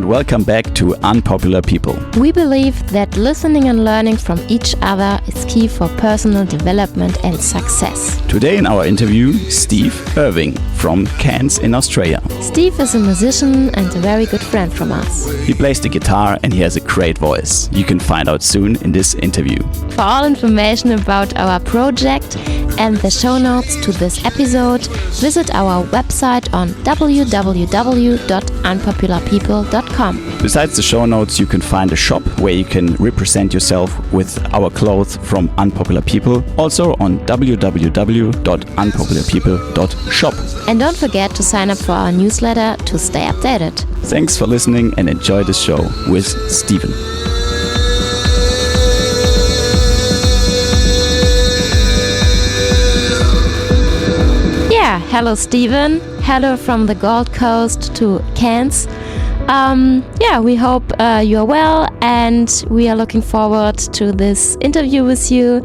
welcome back to Unpopular People. We believe that listening and learning from each other is key for personal development and success. Today in our interview, Steve Irving from Cairns in Australia. Steve is a musician and a very good friend from us. He plays the guitar and he has a great voice. You can find out soon in this interview. For all information about our project and the show notes to this episode, visit our website on www.unpopularpeople.com. Besides the show notes, you can find a shop where you can represent yourself with our clothes from Unpopular People, also on www.unpopularpeople.shop. And don't forget to sign up for our newsletter to stay updated. Thanks for listening and enjoy the show with Steven. Yeah, hello Steven. Hello from the Gold Coast to Cairns. We hope you are well, and we are looking forward to this interview with you,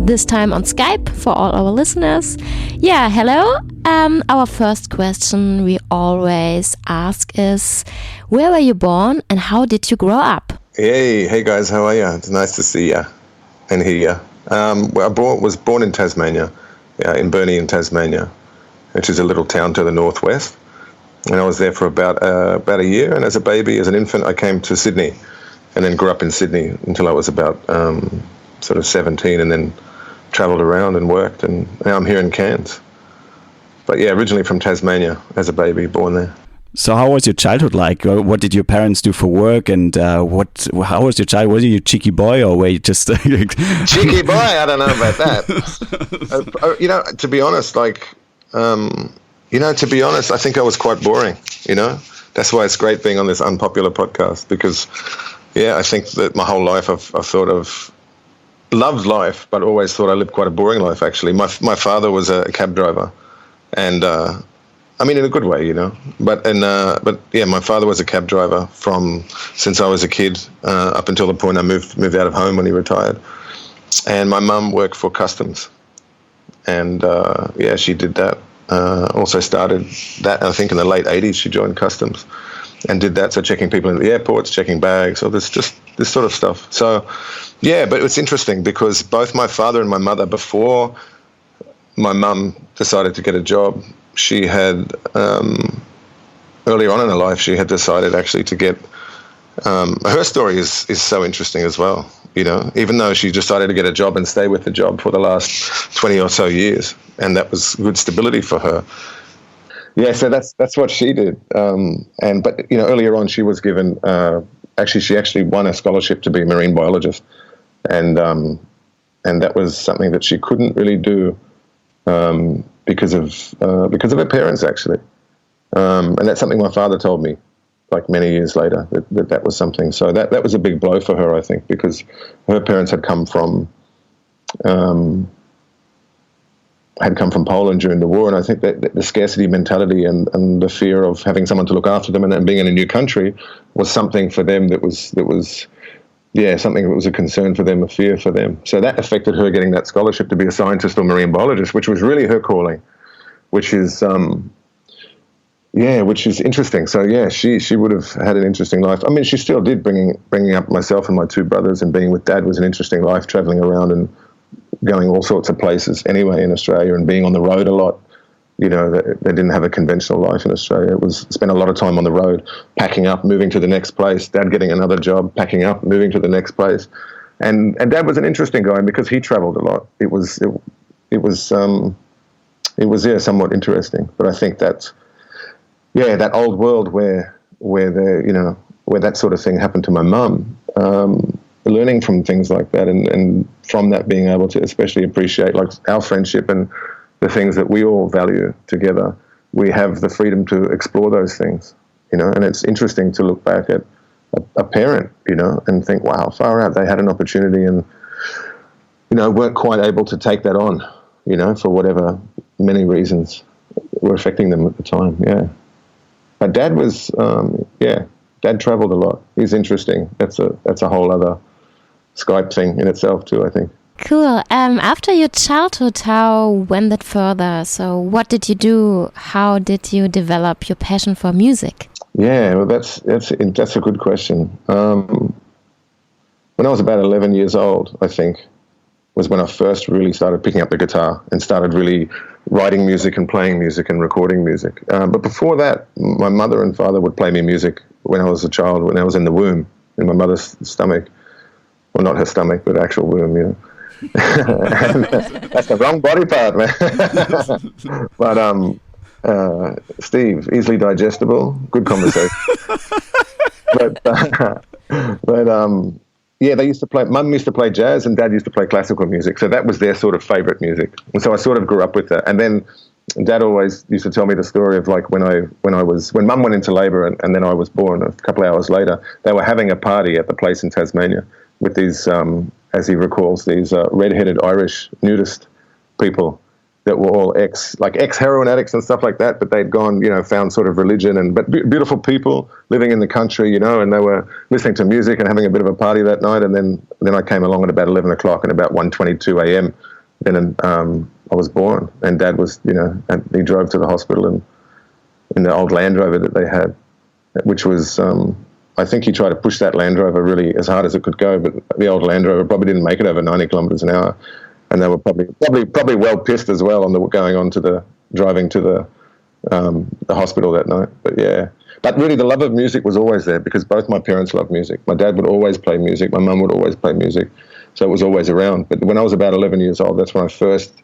this time on Skype for all our listeners. Yeah, hello. Our first question we always ask is, where were you born and how did you grow up? Hey guys, how are you? It's nice to see you and hear you. I was born in Tasmania, in Burnie in Tasmania, which is a little town to the northwest. And I was there for about a year. And as a baby, as an infant, I came to Sydney and then grew up in Sydney until I was about sort of 17, and then travelled around and worked. And now I'm here in Cairns. But yeah, originally from Tasmania as a baby, born there. So how was your childhood like? What did your parents do for work? And how was your childhood? Was you a cheeky boy, or were you just... Cheeky boy? I don't know about that. To be honest, I think I was quite boring, That's why it's great being on this Unpopular podcast, because, I think that my whole life I've sort of loved life, but always thought I lived quite a boring life, actually. My father was a cab driver, and, in a good way, But my father was a cab driver since I was a kid up until the point I moved out of home when he retired. And my mum worked for customs, and, she did that. Also started that, I think in the late 80s, she joined customs and did that. So checking people in the airports, checking bags, this sort of stuff. So, but it's interesting because both my father and my mother, before my mum decided to get a job, she had, earlier on in her life, she had decided actually to get, her story is so interesting as well. Even though she decided to get a job and stay with the job for the last 20 or so years, and that was good stability for her. Yeah, so that's what she did. But earlier on, she was given. She actually won a scholarship to be a marine biologist, and that was something that she couldn't really do because of her parents, actually. And that's something my father told me, like many years later, that was something. So that was a big blow for her, I think, because her parents had come from Poland during the war, and I think that the scarcity mentality and the fear of having someone to look after them and being in a new country was something for them that was something that was a concern for them, a fear for them. So that affected her getting that scholarship to be a scientist or marine biologist, which was really her calling, which is interesting. So she would have had an interesting life. She still did, bringing up myself and my two brothers, and being with Dad was an interesting life, traveling around and going all sorts of places anyway in Australia, and being on the road a lot. They didn't have a conventional life in Australia. It was spent a lot of time on the road, packing up, moving to the next place, Dad getting another job, packing up, moving to the next place. And Dad was an interesting guy because he traveled a lot. It was somewhat interesting. But I think that's, that old world where that sort of thing happened to my mum, learning from things like that, and from that being able to especially appreciate like our friendship and the things that we all value together. We have the freedom to explore those things, and it's interesting to look back at a parent, and think, wow, far out, they had an opportunity and, weren't quite able to take that on, for whatever many reasons were affecting them at the time. Yeah. But Dad was, Dad traveled a lot. He's interesting. That's a whole other Skype thing in itself too, I think. Cool. After your childhood, how went that further? So what did you do? How did you develop your passion for music? Yeah, well, that's a good question. When I was about 11 years old, I think, was when I first really started picking up the guitar and started really writing music and playing music and recording music. But before that, my mother and father would play me music when I was a child, when I was in the womb, in my mother's stomach. Well, not her stomach, but actual womb, you know. That's the wrong body part, man. But Steve, easily digestible, good conversation. but yeah, they used to play. Mum used to play jazz, and Dad used to play classical music. So that was their sort of favorite music, and so I sort of grew up with that. And then Dad always used to tell me the story of like when Mum went into labour, and then I was born. A couple of hours later, they were having a party at the place in Tasmania with these, as he recalls, these red-headed Irish nudist people that were all ex-heroin addicts and stuff like that, but they'd gone, found sort of religion, but beautiful people living in the country, and they were listening to music and having a bit of a party that night. And then I came along at about 11 o'clock, and about 1:22 a.m. then I was born, and Dad was, and he drove to the hospital in the old Land Rover that they had, which was, I think he tried to push that Land Rover really as hard as it could go, but the old Land Rover probably didn't make it over 90 kilometres an hour. And they were probably well pissed as well on driving to the hospital that night. But yeah, but really the love of music was always there because both my parents loved music. My dad would always play music. My mum would always play music, so it was always around. But when I was about 11 years old, that's when I first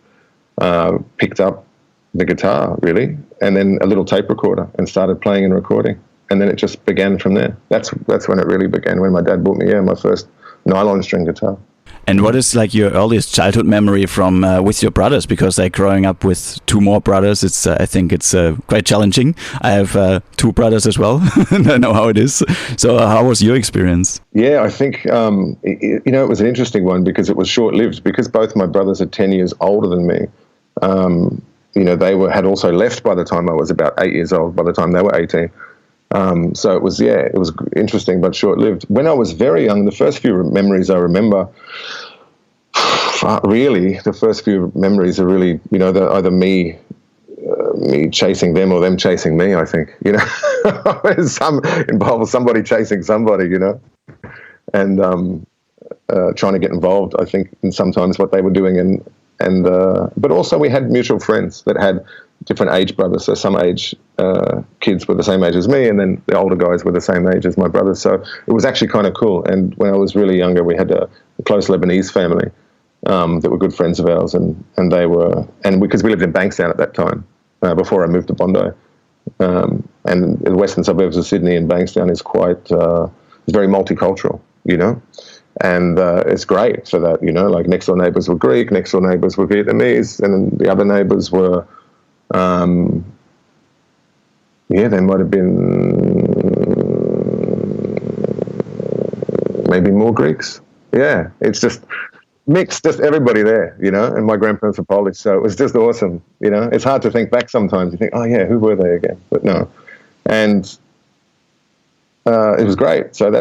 picked up the guitar, really, and then a little tape recorder and started playing and recording. And then it just began from there. That's when it really began. When my dad bought me my first nylon string guitar. And what is like your earliest childhood memory from with your brothers? Because like growing up with two more brothers, I think it's quite challenging. I have two brothers as well, and I know how it is. So how was your experience? Yeah, I think it was an interesting one because it was short-lived. Because both my brothers are 10 years older than me. They had also left by the time I was about 8 years old. By the time they were 18. So it was interesting but short-lived. When I was very young, the first few memories I remember, really, the first few memories are really, they're either me chasing them or them chasing me, I think, some involves somebody chasing somebody, and trying to get involved, I think, in sometimes what they were doing. But also we had mutual friends that had different age brothers, so some age kids were the same age as me, and then the older guys were the same age as my brothers. So it was actually kind of cool. And when I was really younger, we had a close Lebanese family that were good friends of ours, and because we lived in Bankstown at that time before I moved to Bondi, and the western suburbs of Sydney and Bankstown is it's very multicultural, And it's great for that, like next door neighbours were Greek, next door neighbours were Vietnamese, and the other neighbours were, they might have been maybe more Greeks. Yeah, it's just mixed, just everybody there, and my grandparents were Polish, so it was just awesome, It's hard to think back sometimes. You think, oh yeah, who were they again? But no. And it was great. So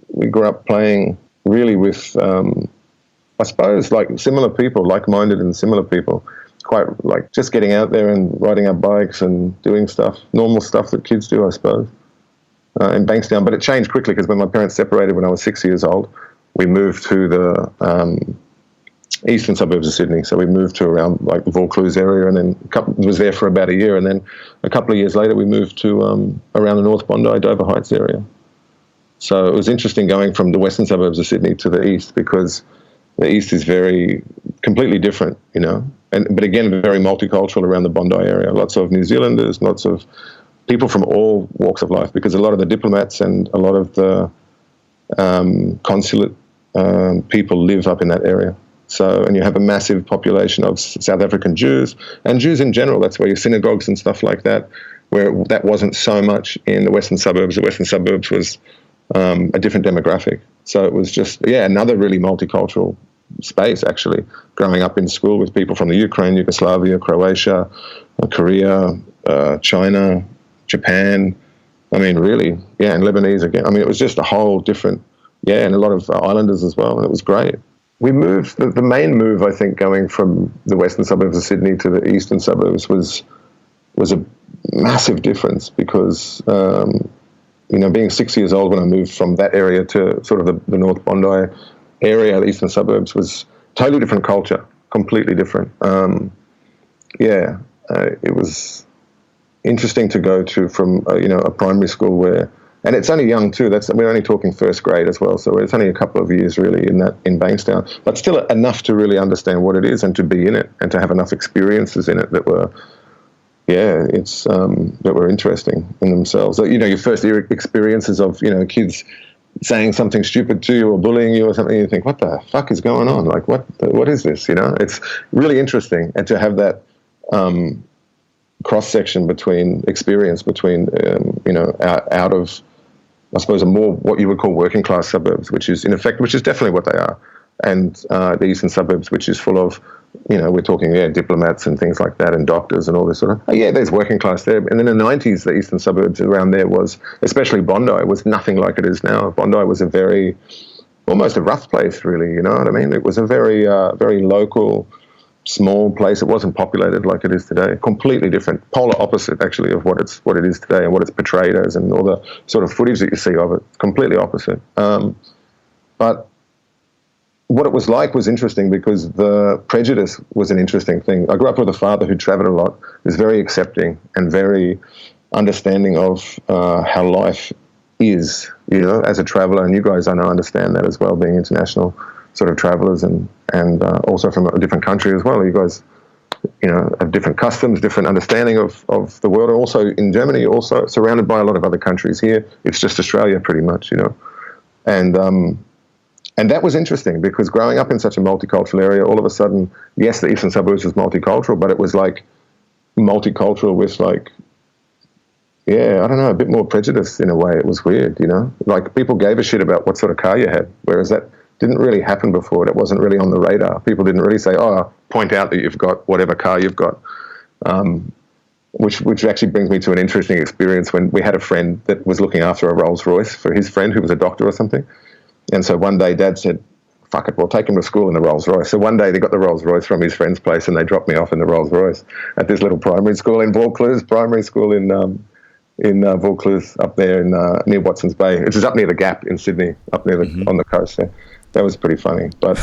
we grew up playing really with, I suppose, like similar people, like-minded and similar people, quite like just getting out there and riding our bikes and doing stuff, normal stuff that kids do, I suppose, in Bankstown. But it changed quickly because when my parents separated when I was 6 years old, we moved to the eastern suburbs of Sydney. So we moved to around like the Vaucluse area, and then was there for about a year. And then a couple of years later, we moved to around the North Bondi, Dover Heights area. So it was interesting going from the western suburbs of Sydney to the east because the east is completely different, but again, very multicultural around the Bondi area. Lots of New Zealanders, lots of people from all walks of life, because a lot of the diplomats and a lot of the consulate people live up in that area. So, and you have a massive population of South African Jews and Jews in general. That's where your synagogues and stuff like that, where that wasn't so much in the western suburbs. The western suburbs was a different demographic. So it was just, another really multicultural space, actually, growing up in school with people from the Ukraine, Yugoslavia, Croatia, Korea, China, Japan. I mean, really, and Lebanese again. I mean, it was just a whole different, and a lot of islanders as well, and it was great. We moved, the main move, I think, going from the western suburbs of Sydney to the eastern suburbs was massive difference because, being 6 years old when I moved from that area to sort of the North Bondi area, the eastern suburbs, was totally different culture, completely different. It was interesting to go to from a primary school where, and it's only young too. We're only talking first grade as well, so it's only a couple of years really in Bankstown, but still enough to really understand what it is and to be in it and to have enough experiences in it that were, that were interesting in themselves. So, your first experiences of kids saying something stupid to you or bullying you or something, you think, what the fuck is going on? Like, what is this? It's really interesting, and to have that cross-section between experience between, out of, I suppose, a more what you would call working class suburbs, which is definitely what they are, and the eastern suburbs, which is full of, we're talking, diplomats and things like that, and doctors and all this sort of, there's working class there. And then in the 90s, the eastern suburbs around there was, especially Bondi, was nothing like it is now. Bondi was almost a rough place, really, you know what I mean? It was a very, very local, small place. It wasn't populated like it is today. Completely different, polar opposite, actually, of what it is today and what it's portrayed as, and all the sort of footage that you see of it. Completely opposite. But what it was like was interesting because the prejudice was an interesting thing. I grew up with a father who travelled a lot, was very accepting and very understanding of how life is, as a traveller. And you guys, I know, understand that as well, being international sort of travellers and also from a different country as well. You guys, have different customs, different understanding of the world. Also in Germany, you're also surrounded by a lot of other countries. Here, it's just Australia pretty much, And that was interesting because growing up in such a multicultural area, all of a sudden, yes, the eastern suburbs was multicultural, but it was like multicultural with like, I don't know, a bit more prejudice in a way. It was weird, like people gave a shit about what sort of car you had, whereas that didn't really happen before. That wasn't really on the radar. People didn't really say, point out that you've got whatever car you've got, which actually brings me to an interesting experience when we had a friend that was looking after a Rolls Royce for his friend who was a doctor or something. And so one day Dad said, fuck it, we'll take him to school in the Rolls Royce. So one day they got the Rolls Royce from his friend's place and they dropped me off in the Rolls Royce at this little primary school in Vaucluse, Vaucluse up there near Watson's Bay, which is up near the Gap in Sydney, up near on the coast there. That was pretty funny. But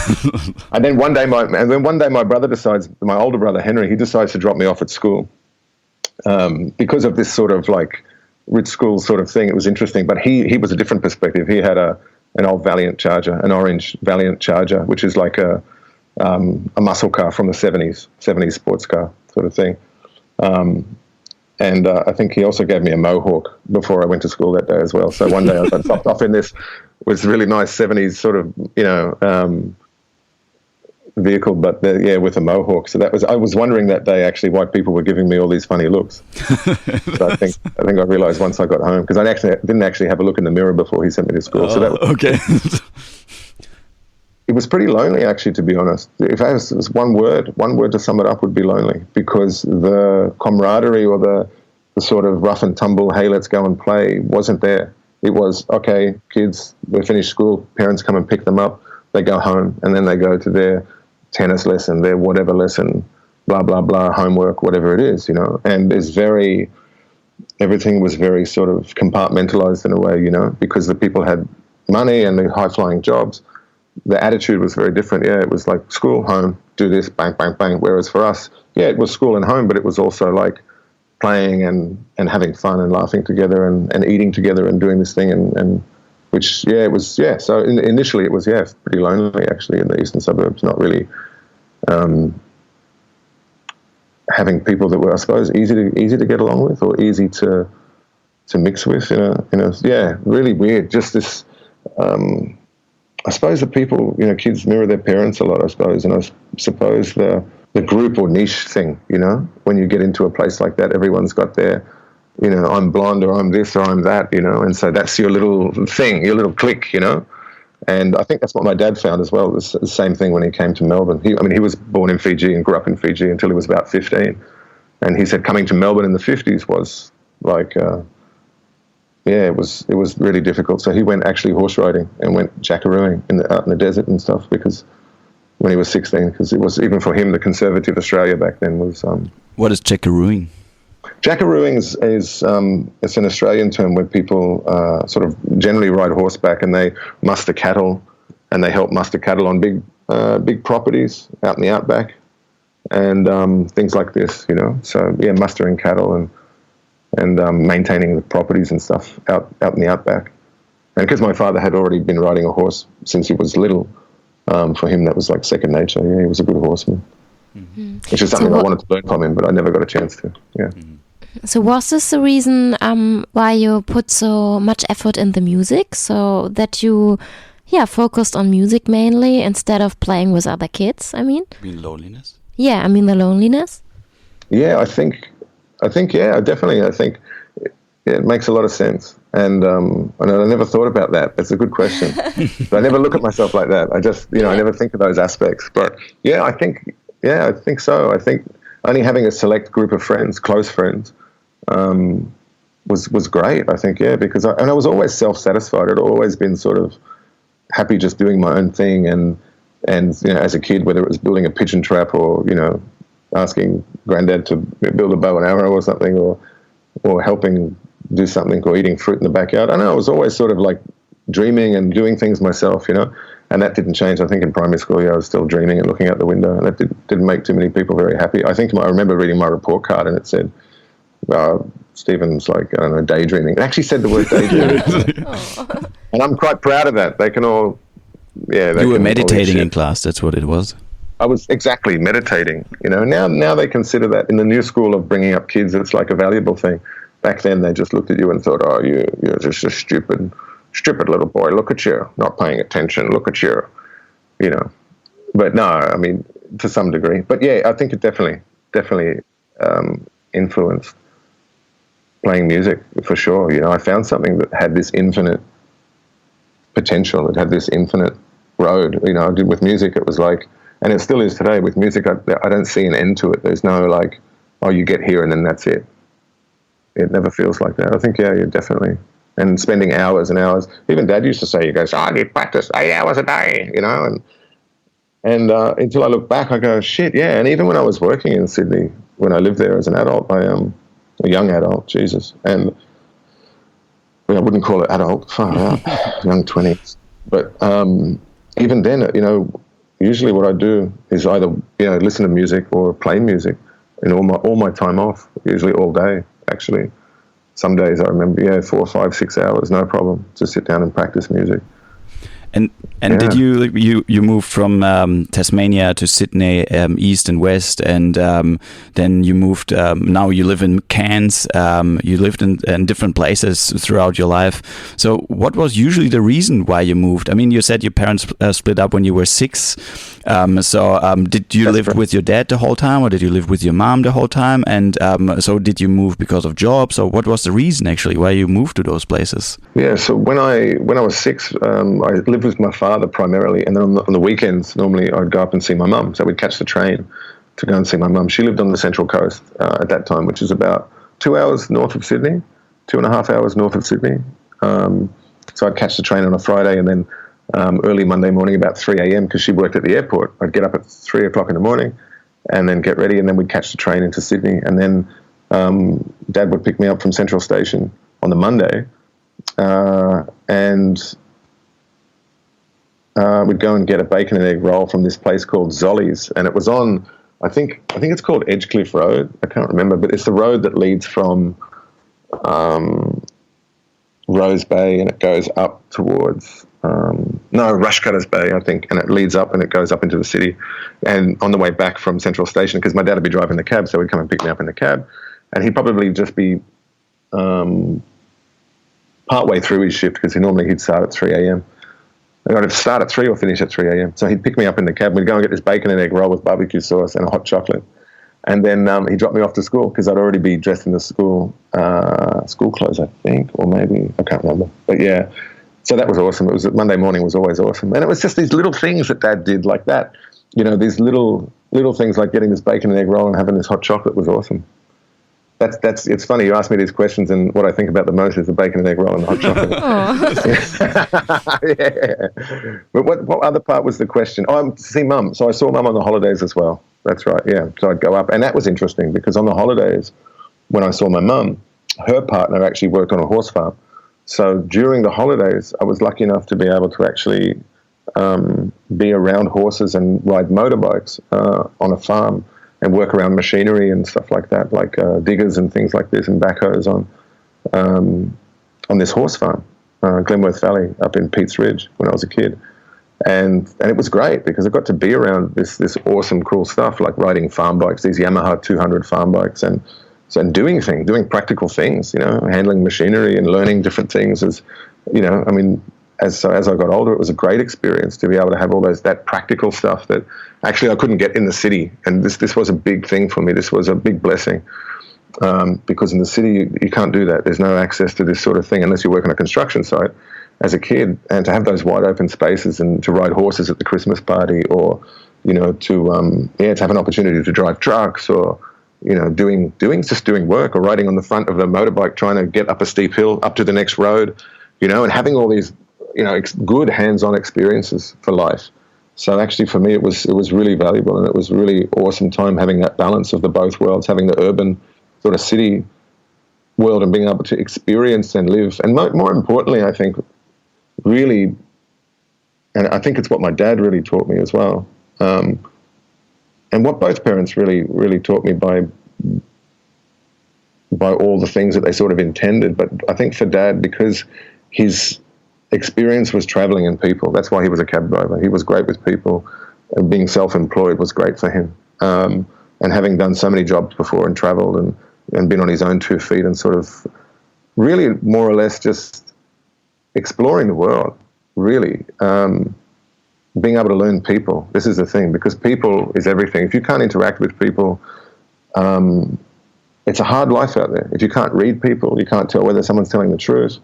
and then one day my brother decides, my older brother Henry, he decides to drop me off at school because of this sort of like rich school sort of thing. It was interesting, but he was a different perspective. He had an old Valiant Charger, an orange Valiant Charger, which is like a muscle car from the 70s sports car sort of thing. And I think he also gave me a Mohawk before I went to school that day as well. So one day I got dropped off in this was really nice 70s sort of, vehicle, but with a Mohawk. So I was wondering that day actually why people were giving me all these funny looks. So I think I realized once I got home, because I didn't actually have a look in the mirror before he sent me to school. So that was, okay. It was pretty lonely, actually, to be honest. If I was one word to sum it up would be lonely, because the camaraderie or the sort of rough and tumble, hey, let's go and play, wasn't there. It was, okay, kids, we finished school, parents come and pick them up, they go home, and then they go to their tennis lesson, their whatever lesson, blah, blah, blah, homework, whatever it is, And everything was very sort of compartmentalized in a way, because the people had money and the high-flying jobs. The attitude was very different. It was like school, home, do this, bang, bang, bang. Whereas for us, it was school and home, but it was also like playing and having fun and laughing together and eating together and doing this thing and which, it was. So initially it was, pretty lonely actually in the eastern suburbs, not really having people that were, I suppose, easy to get along with or easy to mix with, really weird. Just this, I suppose the people, kids mirror their parents a lot, I suppose, and I suppose the group or niche thing, when you get into a place like that, everyone's got their, I'm blonde or I'm this or I'm that, and so that's your little thing, your little clique, and I think that's what my dad found as well. It was the same thing when he came to Melbourne. He was born in Fiji and grew up in Fiji until he was about 15, and he said coming to Melbourne in the 50s was like, it was really difficult. So he went actually horse riding and went jackarooing out in the desert and stuff, because when he was 16, because it was, even for him, the conservative Australia back then was... What is jackarooing? Jackarooing is it's an Australian term where people sort of generally ride horseback and they muster cattle, and they help muster cattle on big properties out in the outback, and things like this, So yeah, mustering cattle and maintaining the properties and stuff out in the outback. And because my father had already been riding a horse since he was little, for him that was like second nature. Yeah, he was a good horseman. Mm-hmm. Which is something I wanted to learn from him, but I never got a chance to. Yeah. Mm-hmm. So was this the reason why you put so much effort in the music, so that you, focused on music mainly instead of playing with other kids? I mean, loneliness. Yeah, I mean the loneliness. Yeah, I think, definitely. I think it makes a lot of sense, and I never thought about that. It's a good question. But I never look at myself like that. I just, I never think of those aspects. But I think so. I think only having a select group of friends, close friends, was great. I think, because I was always self-satisfied. I'd always been sort of happy just doing my own thing, and as a kid, whether it was building a pigeon trap or asking granddad to build a bow and arrow or something, or helping do something, or eating fruit in the backyard. I know I was always sort of like dreaming and doing things myself, and that didn't change. I think in primary school, I was still dreaming and looking out the window, and that didn't make too many people very happy. I think I remember reading my report card, and it said, Stephen's like, I don't know, daydreaming. It actually said the word daydreaming. And I'm quite proud of that. They can all, you were meditating in class, that's what it was. I was exactly meditating, Now they consider that in the new school of bringing up kids, it's like a valuable thing. Back then, they just looked at you and thought, oh, you're just a stupid little boy. Look at you, not paying attention. Look at you, But no, I mean, to some degree. But yeah, I think it definitely influenced playing music for sure. I found something that had this infinite potential. It had this infinite road. I did with music. It was like, and it still is today with music. I don't see an end to it. There's no like, oh, you get here and then that's it. It never feels like that. I think, you're definitely, and spending hours and hours. Even Dad used to say, he goes, I need practice 8 hours a day, and until I look back, I go, shit, yeah. And even when I was working in Sydney, when I lived there as an adult, a young adult, Jesus, and I wouldn't call it adult, far out, young 20s. But even then, usually what I do is either, listen to music or play music in all my time off, usually all day. Actually, some days I remember, 4, 5, 6 hours, no problem, to sit down and practice music. And did you move from Tasmania to Sydney, east and west, and then you moved? Now you live in Cairns. You lived in different places throughout your life. So, what was usually the reason why you moved? I mean, you said your parents split up when you were 6. Did you live with your dad the whole time, or did you live with your mom the whole time? And so, did you move because of jobs, or what was the reason actually why you moved to those places? Yeah. So when I was 6, I lived with my father primarily, and then on the weekends normally I'd go up and see my mum. So we'd catch the train to go and see my mum. She lived on the Central Coast at that time, which is about 2 hours north of Sydney, 2.5 hours north of Sydney. So I'd catch the train on a Friday, and then early Monday morning about 3 a.m. because she worked at the airport. I'd get up at 3 o'clock in the morning and then get ready, and then we'd catch the train into Sydney, and then Dad would pick me up from Central Station on the Monday, and we'd go and get a bacon and egg roll from this place called Zolly's, and it was on, I think it's called Edgecliff Road. I can't remember, but it's the road that leads from Rose Bay, and it goes up towards Rushcutters Bay, I think, and it leads up and it goes up into the city. And on the way back from Central Station, because my dad would be driving the cab, so he'd come and pick me up in the cab, and he'd probably just be partway through his shift, because he'd start at 3 a.m. I'd start at 3 or finish at 3 a.m. So he'd pick me up in the cab. We'd go and get this bacon and egg roll with barbecue sauce and a hot chocolate. And then he'd drop me off to school, because I'd already be dressed in the school clothes, I think, or maybe, I can't remember. But yeah, so that was awesome. Monday morning was always awesome. And it was just these little things that Dad did like that. These little things like getting this bacon and egg roll and having this hot chocolate was awesome. It's funny you ask me these questions, and what I think about the most is the bacon and egg roll and the hot chocolate. Yeah. But what other part was the question? To see Mum. So I saw Mum on the holidays as well. That's right. Yeah. So I'd go up, and that was interesting, because on the holidays when I saw my mum, her partner actually worked on a horse farm. So during the holidays, I was lucky enough to be able to actually be around horses and ride motorbikes on a farm and work around machinery and stuff like that, like diggers and things like this and backhoes on this horse farm, Glenworth Valley up in Pete's Ridge when I was a kid. And it was great because I got to be around this awesome, cool stuff like riding farm bikes, these Yamaha 200 farm bikes, and doing practical things, handling machinery and learning different things. As I got older, it was a great experience to be able to have all that practical stuff that actually I couldn't get in the city. And this was a big thing for me. This was a big blessing because in the city you can't do that. There's no access to this sort of thing unless you work on a construction site. As a kid, and to have those wide open spaces and to ride horses at the Christmas party, or to have an opportunity to drive trucks, or doing work, or riding on the front of a motorbike trying to get up a steep hill up to the next road, and having all these good hands-on experiences for life. So actually for me it was really valuable, and it was really awesome time having that balance of the both worlds, having the urban sort of city world and being able to experience and live, and more importantly I think really, and I think it's what my dad really taught me as well, and what both parents really taught me by all the things that they sort of intended. But I think for Dad, because his experience was traveling in people, that's why he was a cab driver. He was great with people, and being self-employed was great for him. And having done so many jobs before and traveled and been on his own 2 feet and sort of really more or less just exploring the world, really, being able to learn people. This is the thing, because people is everything. If you can't interact with people, it's a hard life out there. If you can't read people, you can't tell whether someone's telling the truth.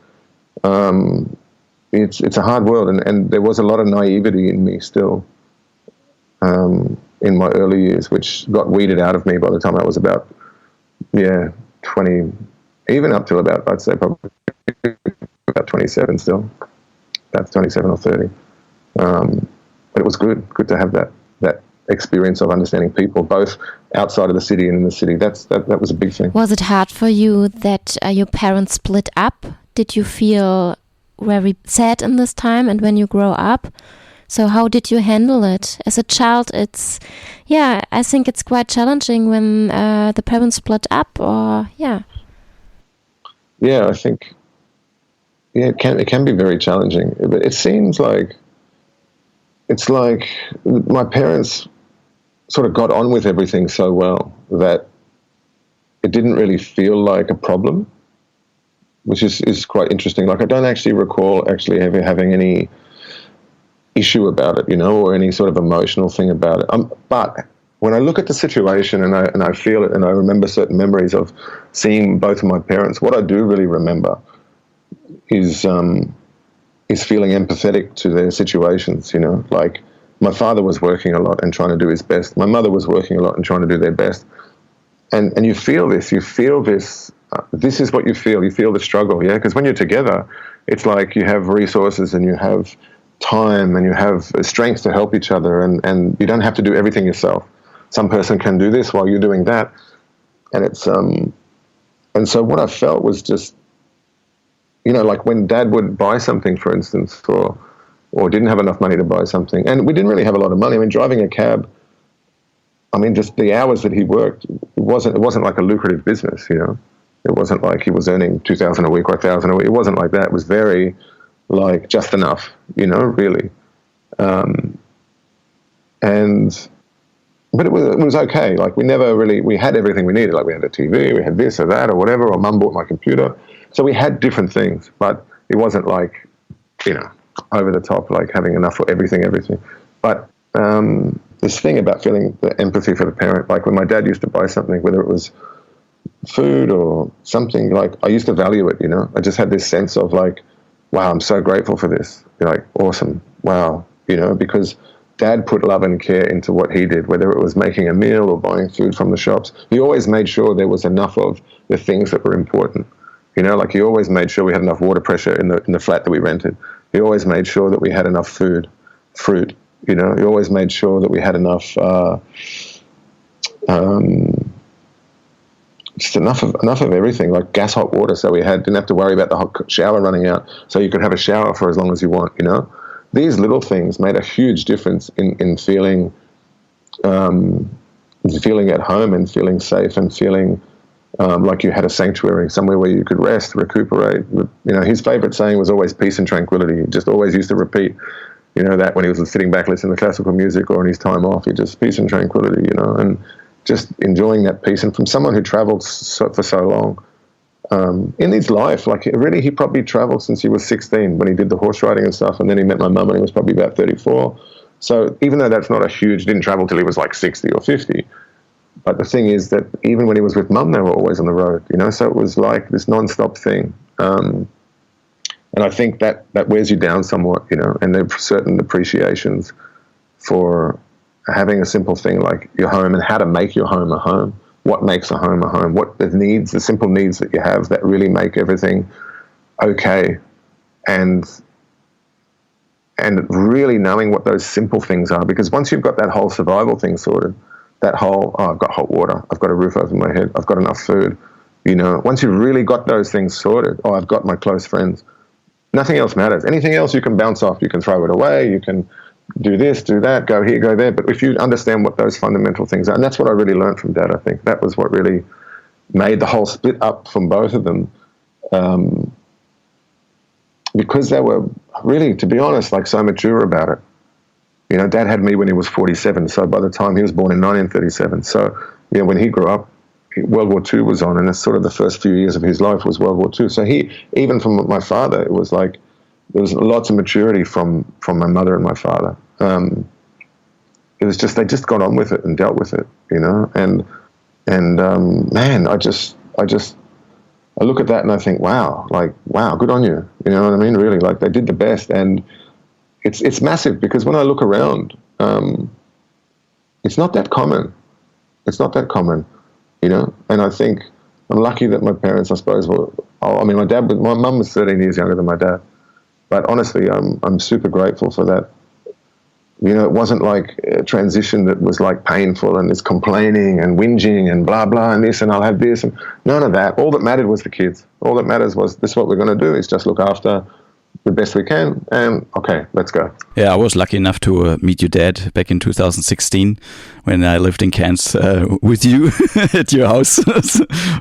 It's a hard world, and there was a lot of naivety in me still in my early years, which got weeded out of me by the time I was about 20, even up till about, I'd say probably about 27 still, about 27 or 30. But it was good to have that experience of understanding people, both outside of the city and in the city. That was a big thing. Was it hard for you that your parents split up? Did you feel very sad in this time and when you grow up? So how did you handle it? As a child, I think it's quite challenging when the parents split up, or Yeah, I think it can be very challenging. But it seems like it's like my parents sort of got on with everything so well that it didn't really feel like a problem, which is quite interesting. Like I don't actually recall having any issue about it, or any sort of emotional thing about it. But when I look at the situation and I feel it, and I remember certain memories of seeing both of my parents, what I do really remember is feeling empathetic to their situations. Like my father was working a lot and trying to do his best. My mother was working a lot and trying to do their best. And you feel this. This is what you feel. You feel the struggle, yeah? Because when you're together, it's like you have resources and you have time and you have strength to help each other, and you don't have to do everything yourself. Some person can do this while you're doing that. And it's and so what I felt was just, like when Dad would buy something, for instance, or didn't have enough money to buy something, and we didn't really have a lot of money. I mean, driving a cab, just the hours that he worked, it wasn't like a lucrative business, It wasn't like he was earning 2,000 a week or 1,000 a week. It wasn't like that. It was very like just enough, really. But it was okay. Like we had everything we needed. Like we had a TV, we had this or that or whatever, or Mum bought my computer. So we had different things, but it wasn't like, over the top, like having enough for everything. But this thing about feeling the empathy for the parent, like when my dad used to buy something, whether it was food or something, like I used to value it, I just had this sense of like, wow, I'm so grateful for this. Like, awesome. Wow. Because Dad put love and care into what he did, whether it was making a meal or buying food from the shops. He always made sure there was enough of the things that were important. Like he always made sure we had enough water pressure in the flat that we rented. He always made sure that we had enough fruit. He always made sure that we had enough just enough of everything, like gas hot water. So we didn't have to worry about the hot shower running out. So you could have a shower for as long as you want. These little things made a huge difference in feeling at home and feeling safe and feeling like you had a sanctuary, somewhere where you could rest, recuperate. His favorite saying was always peace and tranquility. He just always used to repeat, that when he was sitting back listening to classical music or on his time off, he just peace and tranquility, and just enjoying that peace. And from someone who traveled for so long in his life, like really, he probably traveled since he was 16 when he did the horse riding and stuff. And then he met my mum when he was probably about 34. So even though that's not a huge, didn't travel till he was like 60 or 50. But the thing is that even when he was with mum, they were always on the road, so it was like this non-stop thing. And I think that wears you down somewhat, and there are certain appreciations for having a simple thing like your home and how to make your home a home. What makes a home a home? What the simple needs that you have that really make everything okay, and really knowing what those simple things are. Because once you've got that whole survival thing sorted, that whole, I've got hot water, I've got a roof over my head, I've got enough food, once you've really got those things sorted, I've got my close friends, nothing else matters. Anything else you can bounce off, you can throw it away, you can do this, do that, go here, go there. But if you understand what those fundamental things are, and that's what I really learned from Dad, I think. That was what really made the whole split up from both of them. Because they were really, to be honest, like so mature about it. Dad had me when he was 47, so by the time he was born in 1937. So, when he grew up, World War II was on, and it's sort of the first few years of his life was World War II. So even from my father, it was like there was lots of maturity from my mother and my father. It was just, they just got on with it and dealt with it, and man, I look at that and I think, wow, good on you. You know what I mean? Really, like they did the best. And it's massive because when I look around, it's not that common. It's not that common, and I think I'm lucky that my parents, I suppose, my mum was 13 years younger than my dad. But honestly, I'm super grateful for that. It wasn't like a transition that was like painful and it's complaining and whinging and blah, blah, and this, and I'll have this, and none of that. All that mattered was the kids. All that matters was this is what we're going to do is just look after the best we can, and okay, let's go. Yeah, I was lucky enough to meet your dad back in 2016 when I lived in Cairns with you at your house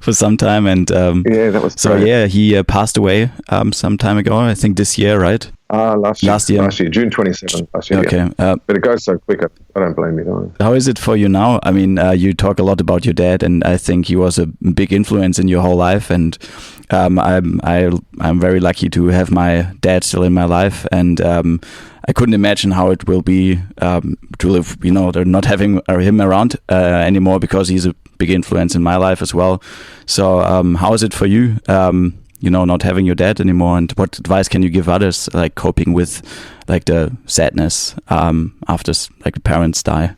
for some time, and yeah, that was so great. Yeah, he passed away some time ago. I think this year, right? Last year, June 27th. Last year. Okay, yeah. But it goes so quick. I don't blame you. Don't I? How is it for you now? I mean, you talk a lot about your dad, and I think he was a big influence in your whole life. And I'm very lucky to have my dad still in my life, and I couldn't imagine how it will be to live, not having him around anymore, because he's a big influence in my life as well. So how is it for you? Not having your dad anymore, and what advice can you give others, like coping with like the sadness after like the parents die?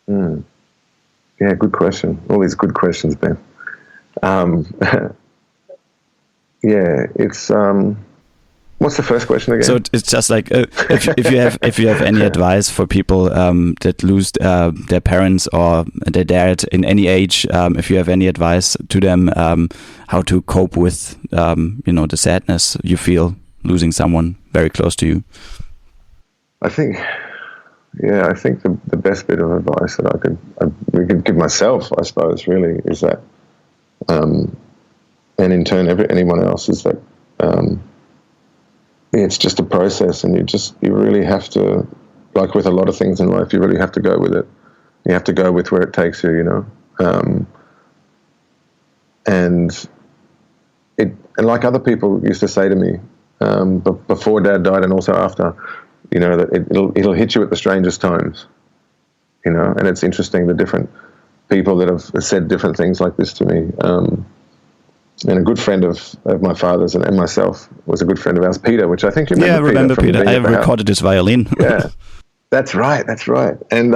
Yeah, good question. All these good questions, Ben. Yeah, it's what's the first question again? So it's just like if you have any advice for people that lose their parents or their dad in any age, if you have any advice to them how to cope with the sadness you feel losing someone very close to you. I think the best bit of advice that we could give myself, I suppose, really, is that, and in turn anyone else, is that it's just a process, and you really have to, like with a lot of things in life, you really have to go with it. You have to go with where it takes you, and like other people used to say to me, before Dad died and also after, that it'll hit you at the strangest times, and it's interesting the different people that have said different things like this to me. And a good friend of my father's and myself was a good friend of ours, Peter, which I think you remember. Yeah, I remember Peter. I recorded his violin. Yeah, that's right. And,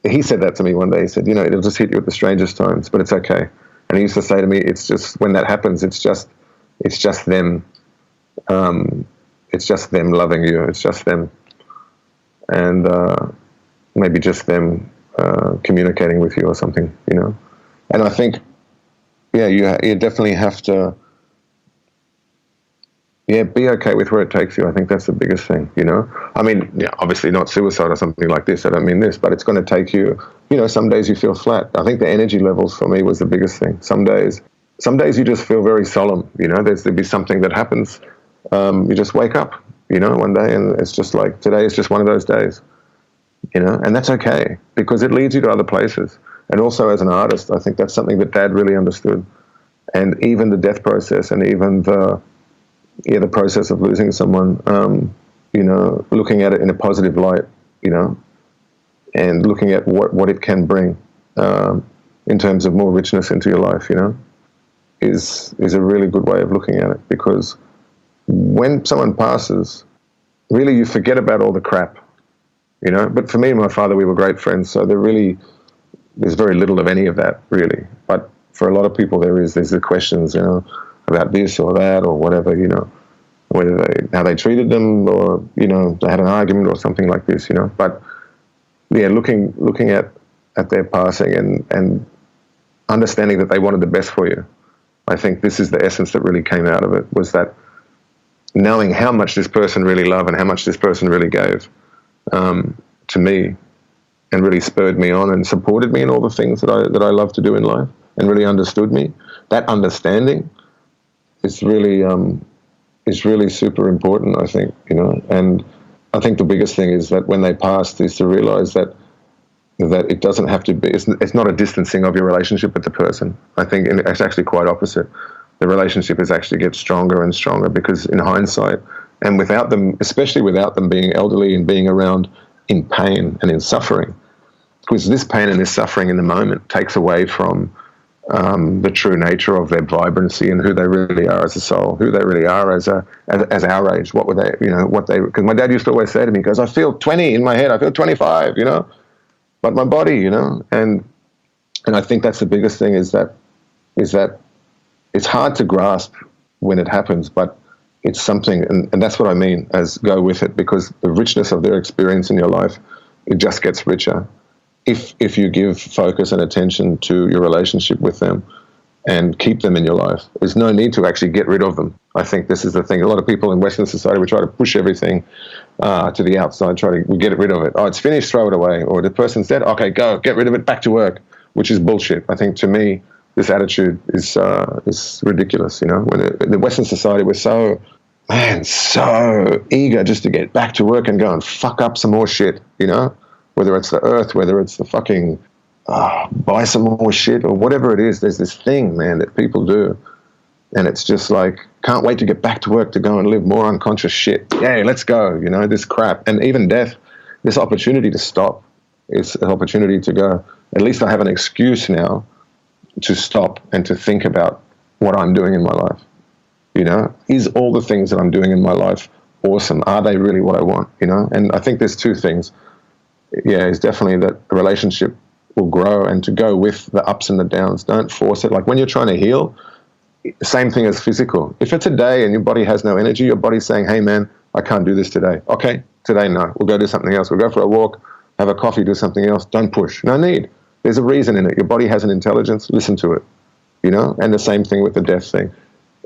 he said that to me one day. He said, it'll just hit you at the strangest times, but it's okay. And he used to say to me, it's just, when that happens, it's just them. It's just them loving you. It's just them. And maybe just them communicating with you or something, And I think you definitely have to, be okay with where it takes you. I think that's the biggest thing, I mean, obviously not suicide or something like this. I don't mean this, but it's going to take you, some days you feel flat. I think the energy levels for me was the biggest thing. Some days you just feel very solemn, there'd be something that happens. You just wake up, one day, and it's just like, today is just one of those days, and that's okay, because it leads you to other places. And also as an artist, I think that's something that Dad really understood. And even the death process, and even the process of losing someone, looking at it in a positive light, and looking at what it can bring in terms of more richness into your life, is a really good way of looking at it. Because when someone passes, really you forget about all the crap, But for me and my father, we were great friends, so there's very little of any of that, really. But for a lot of people, there's the questions, about this or that or whatever, how they treated them, or they had an argument or something like this, But looking at their passing and understanding that they wanted the best for you, I think this is the essence that really came out of it, was that knowing how much this person really loved and how much this person really gave to me, and really spurred me on and supported me in all the things that I love to do in life, and really understood me. That understanding is really super important, I think, And I think the biggest thing is that when they passed, is to realize that it doesn't have to be. It's not a distancing of your relationship with the person. I think it's actually quite opposite. The relationship is actually gets stronger and stronger, because in hindsight, and without them, especially without them being elderly and being around in pain and in suffering, because this pain and this suffering in the moment takes away from the true nature of their vibrancy and who they really are as a soul, who they really are as our age. What were they, because my dad used to always say to me, he goes, I feel 20 in my head, I feel 25, but my body, and I think that's the biggest thing, is that it's hard to grasp when it happens, but it's something, and that's what I mean as go with it, because the richness of their experience in your life, it just gets richer if you give focus and attention to your relationship with them and keep them in your life. There's no need to actually get rid of them. I think this is the thing. A lot of people in Western society, we try to push everything to the outside, we get rid of it. Oh, it's finished, throw it away. Or the person's dead, okay, go, get rid of it, back to work, which is bullshit. I think, to me, this attitude is ridiculous. When in the Western society, we're so eager just to get back to work and go and fuck up some more shit, whether it's the earth, whether it's the fucking buy some more shit or whatever it is. There's this thing, man, that people do, and it's just like, can't wait to get back to work to go and live more unconscious shit. Yeah, let's go, this crap. And even death, this opportunity to stop, it's an opportunity to go, at least I have an excuse now to stop and to think about what I'm doing in my life. Is all the things that I'm doing in my life awesome? Are they really what I want? And I think there's two things. Yeah, it's definitely that a relationship will grow, and to go with the ups and the downs. Don't force it. Like when you're trying to heal, same thing as physical. If it's a day and your body has no energy, your body's saying, hey man, I can't do this today. Okay, today no. We'll go do something else. We'll go for a walk, have a coffee, do something else. Don't push. No need. There's a reason in it. Your body has an intelligence. Listen to it. And the same thing with the death thing.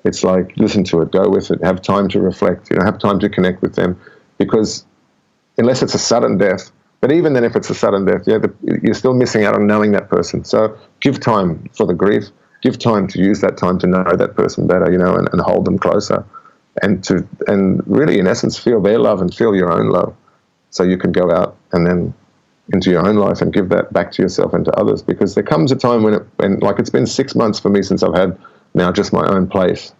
It's like, listen to it, go with it, have time to reflect, have time to connect with them, because unless it's a sudden death, but even then if it's a sudden death, you're still missing out on knowing that person. So give time for the grief, give time to use that time to know that person better, and hold them closer, and really in essence feel their love and feel your own love, so you can go out and then into your own life and give that back to yourself and to others. Because there comes a time when like it's been 6 months for me since I've had now just my own place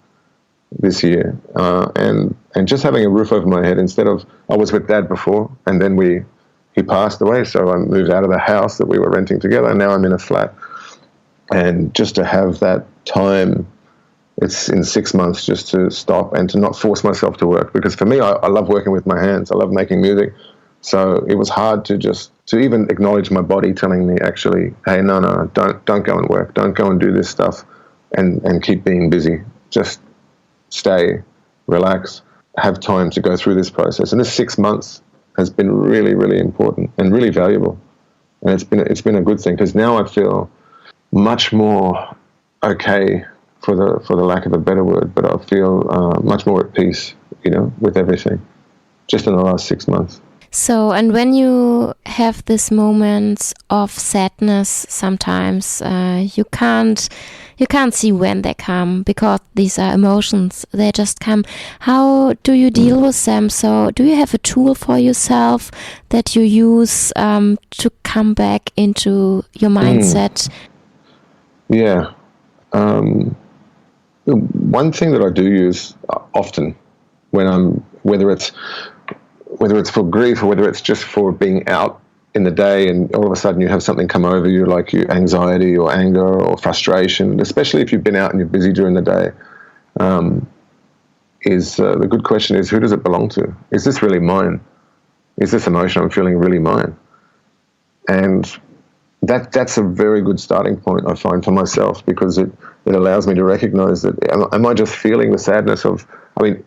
this year, and just having a roof over my head. Instead of, I was with Dad before, and then he passed away, so I moved out of the house that we were renting together, and now I'm in a flat. And just to have that time, it's in 6 months, just to stop and to not force myself to work, because for me, I love working with my hands, I love making music, so it was hard to even acknowledge my body telling me, actually, hey, no, don't go and work, don't go and do this stuff, and keep being busy. Just stay, relax, have time to go through this process. And this 6 months has been really, really important and really valuable. And it's been a good thing, because now I feel much more okay, for the lack of a better word, but I feel much more at peace, with everything, just in the last 6 months. So, and when you have these moments of sadness, sometimes you can't see when they come, because these are emotions. They just come. How do you deal with them? So, do you have a tool for yourself that you use to come back into your mindset? Yeah. One thing that I do use often when whether it's for grief or whether it's just for being out in the day and all of a sudden you have something come over you, like your anxiety or anger or frustration, especially if you've been out and you're busy during the day, the good question is, who does it belong to? Is this really mine? Is this emotion I'm feeling really mine? And that's a very good starting point, I find, for myself, because it allows me to recognize that, am I just feeling the sadness of,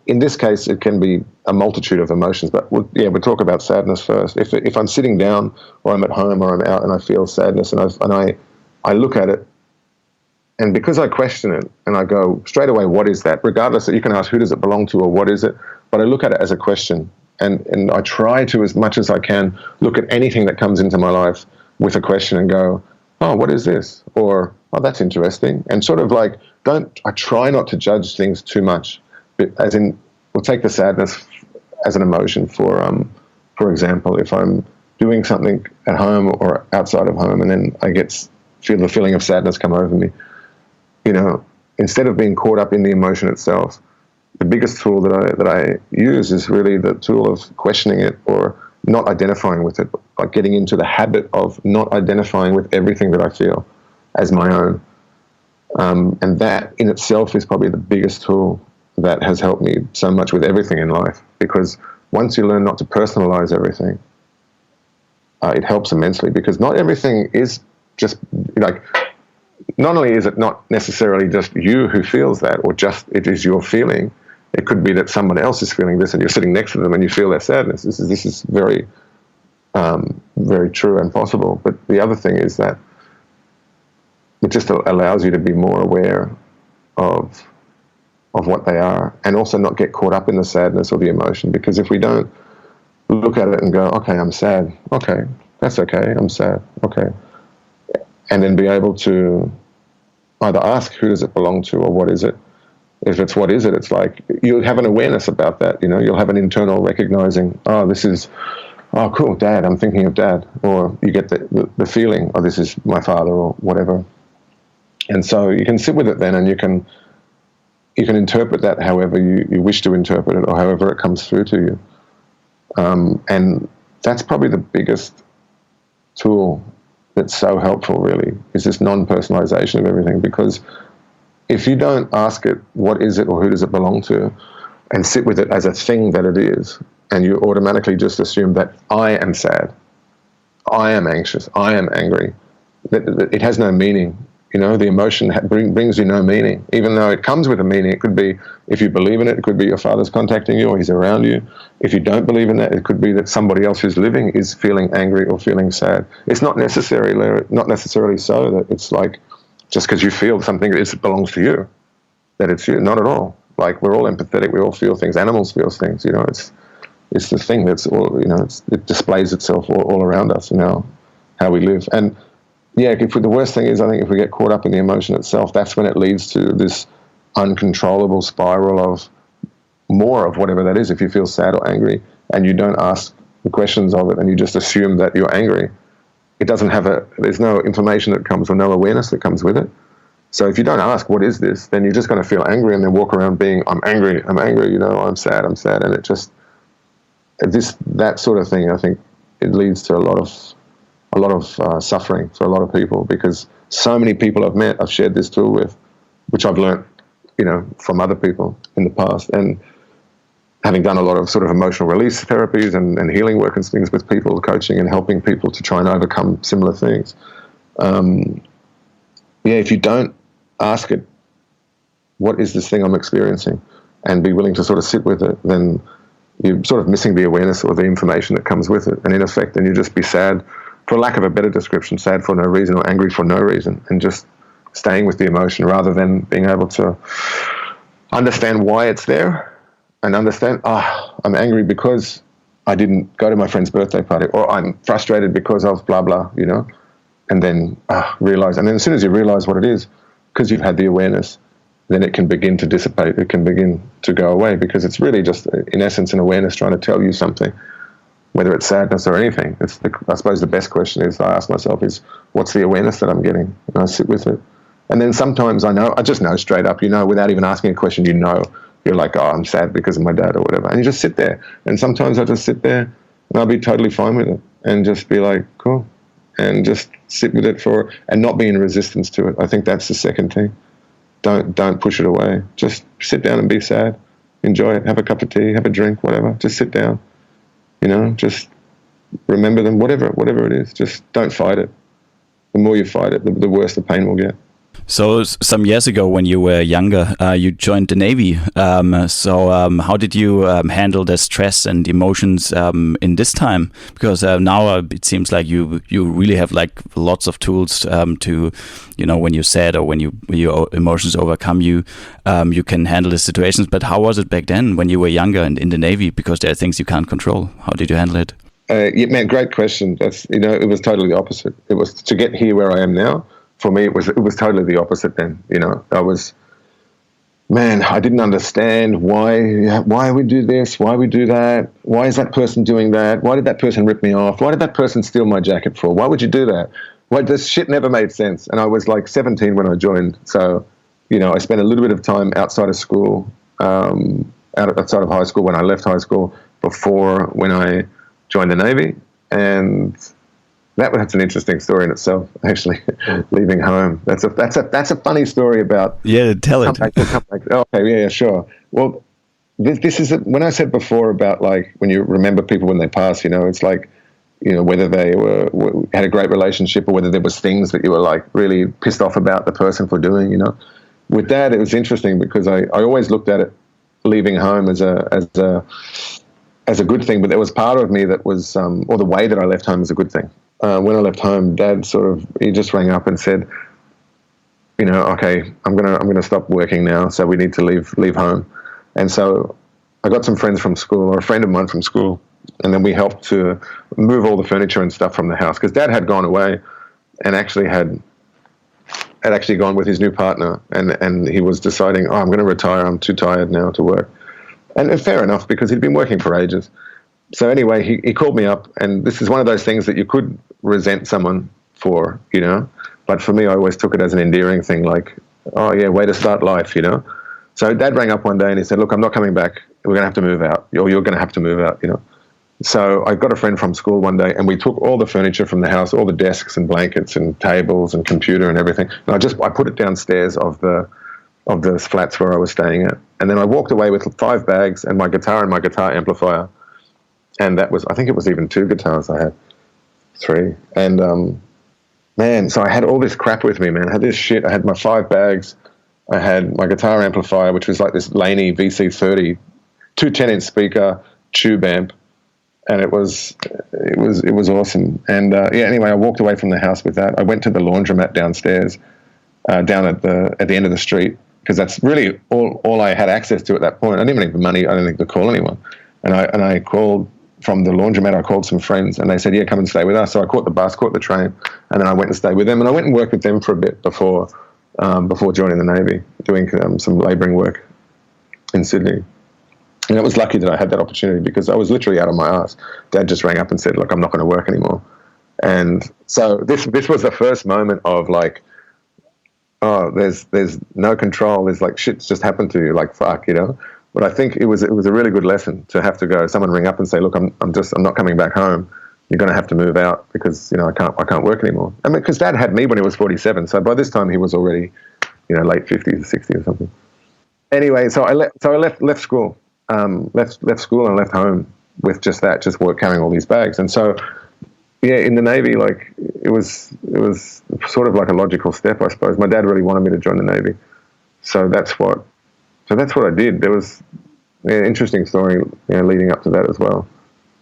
in this case, it can be a multitude of emotions, but we'll talk about sadness first. If I'm sitting down or I'm at home or I'm out and I feel sadness and I look at it, and because I question it and I go straight away, what is that? Regardless, you can ask, who does it belong to or what is it? But I look at it as a question, and I try to, as much as I can, look at anything that comes into my life with a question and go, oh, what is this? Or, oh, that's interesting. And sort of like, I try not to judge things too much. As in, we'll take the sadness as an emotion for example, if I'm doing something at home or outside of home and then I feel the feeling of sadness come over me, instead of being caught up in the emotion itself, the biggest tool that I use is really the tool of questioning it or not identifying with it, like getting into the habit of not identifying with everything that I feel as my own. And that in itself is probably the biggest tool that has helped me so much with everything in life, because once you learn not to personalize everything, it helps immensely, because not everything is just like, not only is it not necessarily just you who feels that, or just it is your feeling, it could be that someone else is feeling this and you're sitting next to them and you feel their sadness. This is very, very true and possible. But the other thing is that it just allows you to be more aware of what they are, and also not get caught up in the sadness or the emotion. Because if we don't look at it and go, okay, I'm sad, okay, that's okay, I'm sad, okay, and then be able to either ask, who does it belong to, or what is it? If it's what is it, it's like you'll have an awareness about that, you'll have an internal recognizing, oh, cool, Dad, I'm thinking of Dad. Or you get the feeling, oh, this is my father or whatever. And so you can sit with it then, and you can interpret that however you wish to interpret it, or however it comes through to you. And that's probably the biggest tool that's so helpful, really, is this non-personalization of everything. Because if you don't ask it, what is it or who does it belong to, and sit with it as a thing that it is, and you automatically just assume that I am sad, I am anxious, I am angry, that it has no meaning. The emotion brings you no meaning, even though it comes with a meaning. It could be, if you believe in it, it could be your father's contacting you or he's around you. If you don't believe in that, it could be that somebody else who's living is feeling angry or feeling sad. It's not necessarily so that it's like, just because you feel something, it belongs to you, that it's you. Not at all. Like, we're all empathetic. We all feel things. Animals feel things. It's the thing that's all. It displays itself all around us. How we live. And yeah, the worst thing is, I think, if we get caught up in the emotion itself, that's when it leads to this uncontrollable spiral of more of whatever that is. If you feel sad or angry and you don't ask the questions of it, and you just assume that you're angry, it doesn't have there's no information that comes, or no awareness that comes with it. So if you don't ask, what is this, then you're just going to feel angry and then walk around being, I'm angry, I'm sad. And it just, that sort of thing, I think it leads to a lot of suffering for a lot of people, because so many people I've shared this tool with, which I've learned, from other people in the past. And having done a lot of sort of emotional release therapies and healing work and things with people, coaching and helping people to try and overcome similar things. If you don't ask it, what is this thing I'm experiencing, and be willing to sort of sit with it, then you're sort of missing the awareness or the information that comes with it. And in effect, then you just be sad, for lack of a better description, sad for no reason or angry for no reason, and just staying with the emotion rather than being able to understand why it's there and understand, I'm angry because I didn't go to my friend's birthday party, or I'm frustrated because of blah, blah, you know, and then realize. And then as soon as you realize what it is, because you've had the awareness, then it can begin to dissipate. It can begin to go away, because it's really just, in essence, an awareness trying to tell you something, whether it's sadness or anything. I suppose the best question is I ask myself is, what's the awareness that I'm getting? And I sit with it. And then sometimes I just know straight up, you know, without even asking a question, you know, you're like, oh, I'm sad because of my dad or whatever. And you just sit there. And sometimes I just sit there and I'll be totally fine with it and just be like, cool. And just sit with it and not be in resistance to it. I think that's the second thing. Don't push it away. Just sit down and be sad. Enjoy it. Have a cup of tea, have a drink, whatever. Just sit down. You know, just remember them, whatever it is. Just don't fight it. The more you fight it, the worse the pain will get. So some years ago, when you were younger, you joined the Navy. How did you handle the stress and emotions in this time? Because now it seems like you really have like lots of tools to, you know, when you're sad or when your emotions overcome you, you can handle the situations. But how was it back then when you were younger and in the Navy? Because there are things you can't control. How did you handle it? Yeah, man, great question. That's, you know, it was totally the opposite. It was to get here where I am now. For me, it was totally the opposite then. You know, I didn't understand why we do this, why we do that, why is that person doing that, why did that person rip me off, why did that person steal my jacket for, why would you do that? Why, this shit never made sense. And I was like 17 when I joined, so, you know, I spent a little bit of time outside of school, outside of high school when I left high school, before when I joined the Navy, and that's an interesting story in itself, actually. Leaving home. That's a funny story about. Yeah, tell it. Okay, yeah, sure. Well, this is when I said before about like when you remember people when they pass. You know, it's like, you know, whether they had a great relationship or whether there was things that you were like really pissed off about the person for doing. You know, with that it was interesting because I always looked at it, leaving home as a good thing, but there was part of me that was, or the way that I left home was a good thing. When I left home, Dad he just rang up and said, you know, okay, I'm gonna stop working now, so we need to leave home. And so I got some friends from school, or a friend of mine from school, and then we helped to move all the furniture and stuff from the house, because Dad had gone away and actually had gone with his new partner, and he was deciding, I'm going to retire, I'm too tired now to work. And fair enough, because he'd been working for ages. So anyway, he called me up, and this is one of those things that you could resent someone for, you know. But for me, I always took it as an endearing thing, like, oh yeah, way to start life, you know. So Dad rang up one day and he said, look, I'm not coming back. We're going to have to move out, or you're going to have to move out, you know. So I got a friend from school one day, and we took all the furniture from the house, all the desks and blankets and tables and computer and everything, and I put it downstairs of the flats where I was staying at. And then I walked away with 5 bags and my guitar and my guitar amplifier. And that was, I think it was even 2 guitars I had, 3. And, man, so I had all this crap with me, man. I had this shit. I had my 5 bags. I had my guitar amplifier, which was like this Laney VC30, 2 10-inch speaker, tube amp. And it was awesome. And, anyway, I walked away from the house with that. I went to the laundromat downstairs, down at the end of the street, because that's really all I had access to at that point. I didn't even have the money, I didn't think, to call anyone. And I called from the laundromat. I called some friends, and they said, yeah, come and stay with us. So I caught the bus, caught the train, and then I went and stayed with them. And I went and worked with them for a bit before joining the Navy, doing some labouring work in Sydney. And it was lucky that I had that opportunity, because I was literally out of my ass. Dad just rang up and said, look, I'm not going to work anymore. And so this was the first moment of like, oh, there's no control. There's like shit's just happened to you, like fuck, you know. But I think it was a really good lesson to have to go. Someone ring up and say, look, I'm not coming back home. You're going to have to move out because, you know, I can't work anymore. I mean, because Dad had me when he was 47, so by this time he was already, you know, late 50s or 60 or something. Anyway, so I left school, left school and left home with just work, carrying all these bags. And so, yeah, in the Navy, like it was sort of like a logical step, I suppose. My dad really wanted me to join the Navy, so that's what I did. There was an interesting story, you know, leading up to that as well.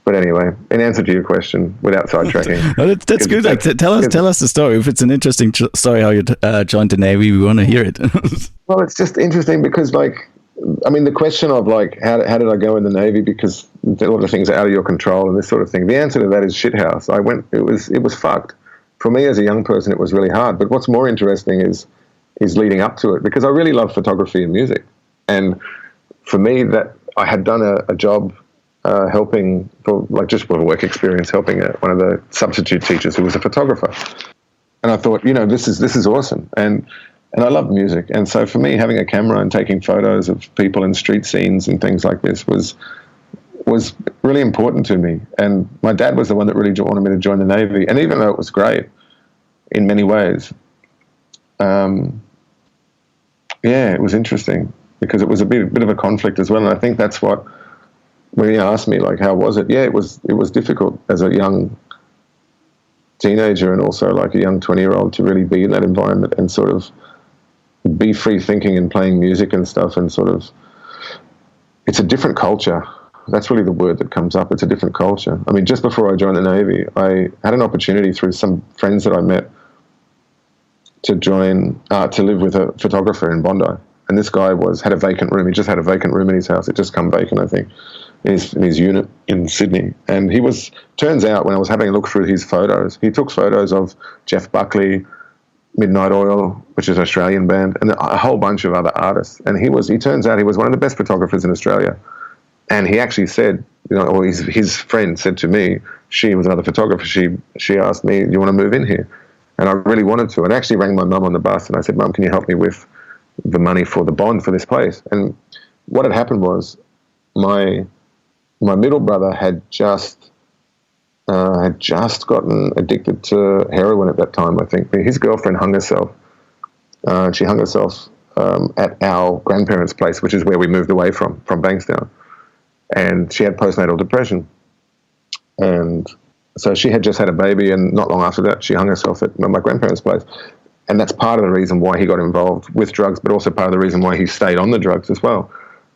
But anyway, in answer to your question, without sidetracking, well, that's good. Like, tell us the story. If it's an interesting story how you joined the Navy, we want to hear it. Well, it's just interesting because, like, I mean, the question of like, how did I go in the Navy? Because a lot of things are out of your control and this sort of thing. The answer to that is shithouse. It was fucked. For me as a young person, it was really hard. But what's more interesting is leading up to it, because I really love photography and music. And for me, that I had done a job helping, for like just for work experience, helping one of the substitute teachers who was a photographer. And I thought, this is awesome. And I love music. And so for me, having a camera and taking photos of people in street scenes and things like this was really important to me. And my dad was the one that really wanted me to join the Navy. And even though it was great in many ways, it was interesting because it was a bit of a conflict as well. And I think that's what, when you asked me, like, how was it? Yeah, it was difficult as a young teenager and also like a young 20-year-old to really be in that environment and sort of be free thinking and playing music and stuff, and sort of, it's a different culture. That's really the word that comes up. It's a different culture. I mean, just before I joined the Navy, I had an opportunity through some friends that I met to live with a photographer in Bondi. And this guy had a vacant room. He just had a vacant room in his house. It just come vacant, I think, in his unit in Sydney. And turns out when I was having a look through his photos, he took photos of Jeff Buckley, Midnight Oil, which is an Australian band, and a whole bunch of other artists. And he turns out he was one of the best photographers in Australia. And he actually said, or his friend said to me, she was another photographer, she asked me, do you want to move in here? And I really wanted to. And I actually rang my mum on the bus and I said, Mum, can you help me with the money for the bond for this place? And what had happened was my middle brother had just gotten addicted to heroin at that time, I think. His girlfriend hung herself. She hung herself at our grandparents' place, which is where we moved away from Bankstown. And she had postnatal depression. And so she had just had a baby, and not long after that, she hung herself at my grandparents' place. And that's part of the reason why he got involved with drugs, but also part of the reason why he stayed on the drugs as well.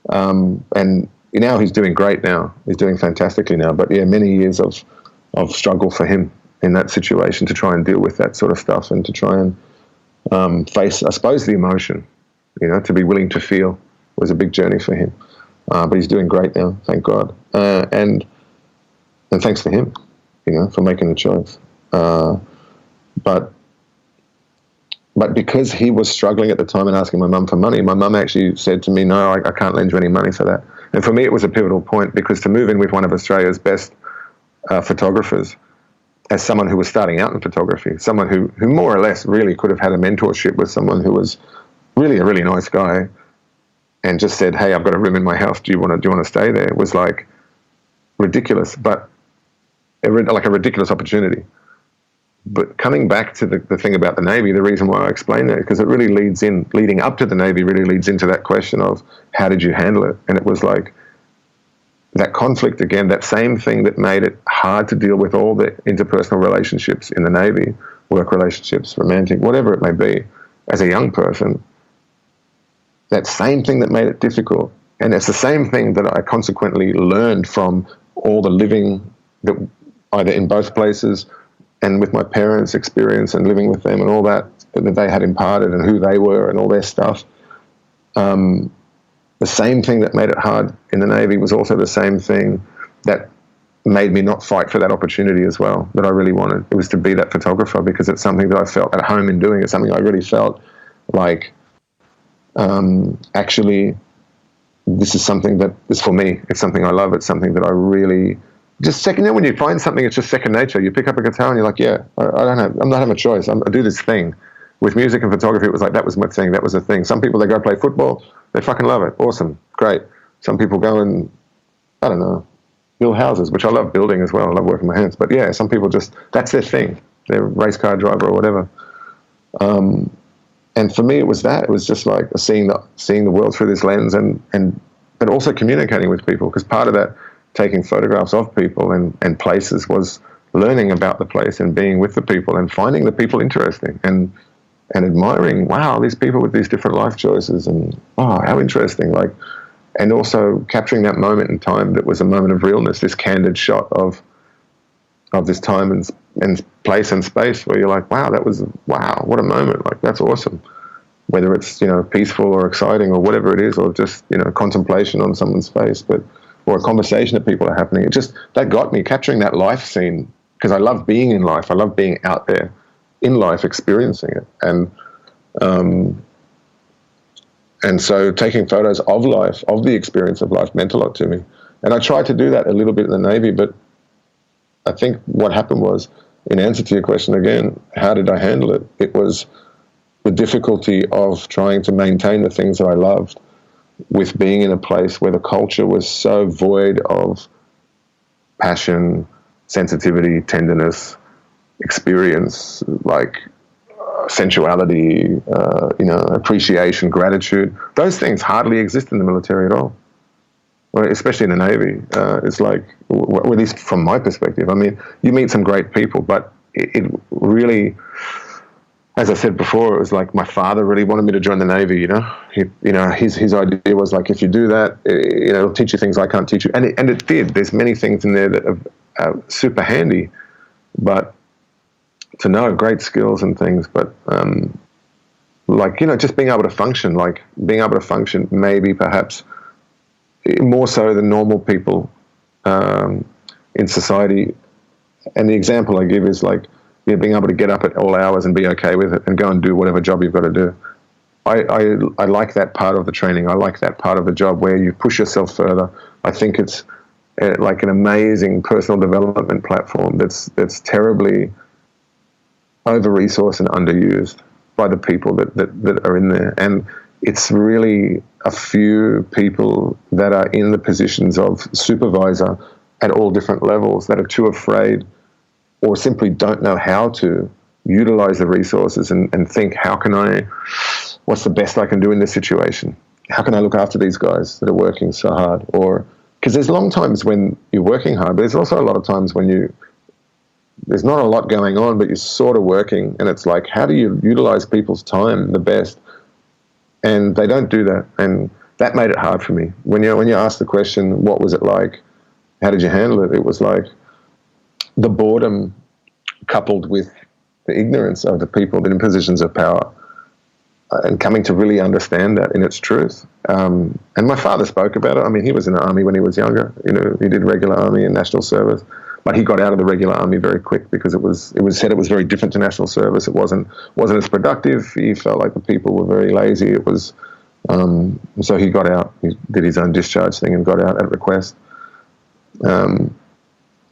And now he's doing great now. He's doing fantastically now. But yeah, many years of struggle for him in that situation to try and deal with that sort of stuff and to try and face, I suppose, the emotion, to be willing to feel was a big journey for him. But he's doing great now, thank God. And thanks to him, for making the choice. But because he was struggling at the time and asking my mum for money, my mum actually said to me, no, I can't lend you any money for that. And for me, it was a pivotal point, because to move in with one of Australia's best photographers, as someone who was starting out in photography, someone who more or less really could have had a mentorship with someone who was really a really nice guy, and just said, hey, I've got a room in my house, do you want to stay there? It was like ridiculous, but like a ridiculous opportunity. But coming back to the thing about the Navy, the reason why I explain that is because it really leading up to the Navy really leads into that question of how did you handle it? And it was like that conflict again, that same thing that made it hard to deal with all the interpersonal relationships in the Navy, work relationships, romantic, whatever it may be, as a young person, that same thing that made it difficult. And it's the same thing that I consequently learned from all the living that either in both places and with my parents' experience and living with them and all that they had imparted and who they were and all their stuff. The same thing that made it hard in the Navy was also the same thing that made me not fight for that opportunity as well, that I really wanted. It was to be that photographer, because it's something that I felt at home in doing. It's something I really felt like, actually, this is something that is for me. It's something I love. It's something that I really just second. When you find something, it's just second nature. You pick up a guitar and you're like, yeah, I'm not having a choice. I do this thing. With music and photography, it was like, that was my thing. That was the thing. Some people, they go play football. They fucking love it. Awesome. Great. Some people go and, I don't know, build houses, which I love building as well. I love working my hands. But yeah, some people just, that's their thing. They're a race car driver or whatever. And for me, it was that. It was just like seeing the world through this lens but also communicating with people, because part of that, taking photographs of people and places, was learning about the place and being with the people and finding the people interesting and admiring, wow, these people with these different life choices, and oh, how interesting. and also capturing that moment in time that was a moment of realness, this candid shot of this time and place and space where you're like, wow, what a moment, like that's awesome. Whether it's, peaceful or exciting or whatever it is, or just, contemplation on someone's face, or a conversation that people are happening. That got me, capturing that life scene, because I love being in life. I love being out there in life, experiencing it. And so taking photos of life, of the experience of life, meant a lot to me. And I tried to do that a little bit in the Navy, but I think what happened was, in answer to your question again, how did I handle it? It was the difficulty of trying to maintain the things that I loved with being in a place where the culture was so void of passion, sensitivity, tenderness, experience, like sensuality, appreciation, gratitude. Those things hardly exist in the military at all, especially in the Navy. It's like, well, at least from my perspective, I mean, you meet some great people, but it really, as I said before, it was like my father really wanted me to join the Navy. His idea was like, if you do that, it'll teach you things I can't teach you, and it did. There's many things in there that are super handy, but to know great skills and things. But just being able to function, maybe perhaps more so than normal people in society. And the example I give is being able to get up at all hours and be okay with it and go and do whatever job you've got to do. I like that part of the training. I like that part of the job where you push yourself further. I think it's like an amazing personal development platform that's terribly over-resourced and underused by the people that are in there. And it's really a few people that are in the positions of supervisor at all different levels that are too afraid or simply don't know how to utilize the resources and think, what's the best I can do in this situation? How can I look after these guys that are working so hard? Or, because there's long times when you're working hard, but there's also a lot of times when there's not a lot going on, but you're sort of working, and it's like, how do you utilize people's time the best? And they don't do that, and that made it hard for me. When you ask the question, what was it like? How did you handle it? It was like the boredom coupled with the ignorance of the people that are in positions of power, and coming to really understand that in its truth. And my father spoke about it. I mean, he was in the army when he was younger. He did regular army and national service, but he got out of the regular army very quick because it was said it was very different to national service. It wasn't as productive. He felt like the people were very lazy. It was, so he got out. He did his own discharge thing and got out at request. And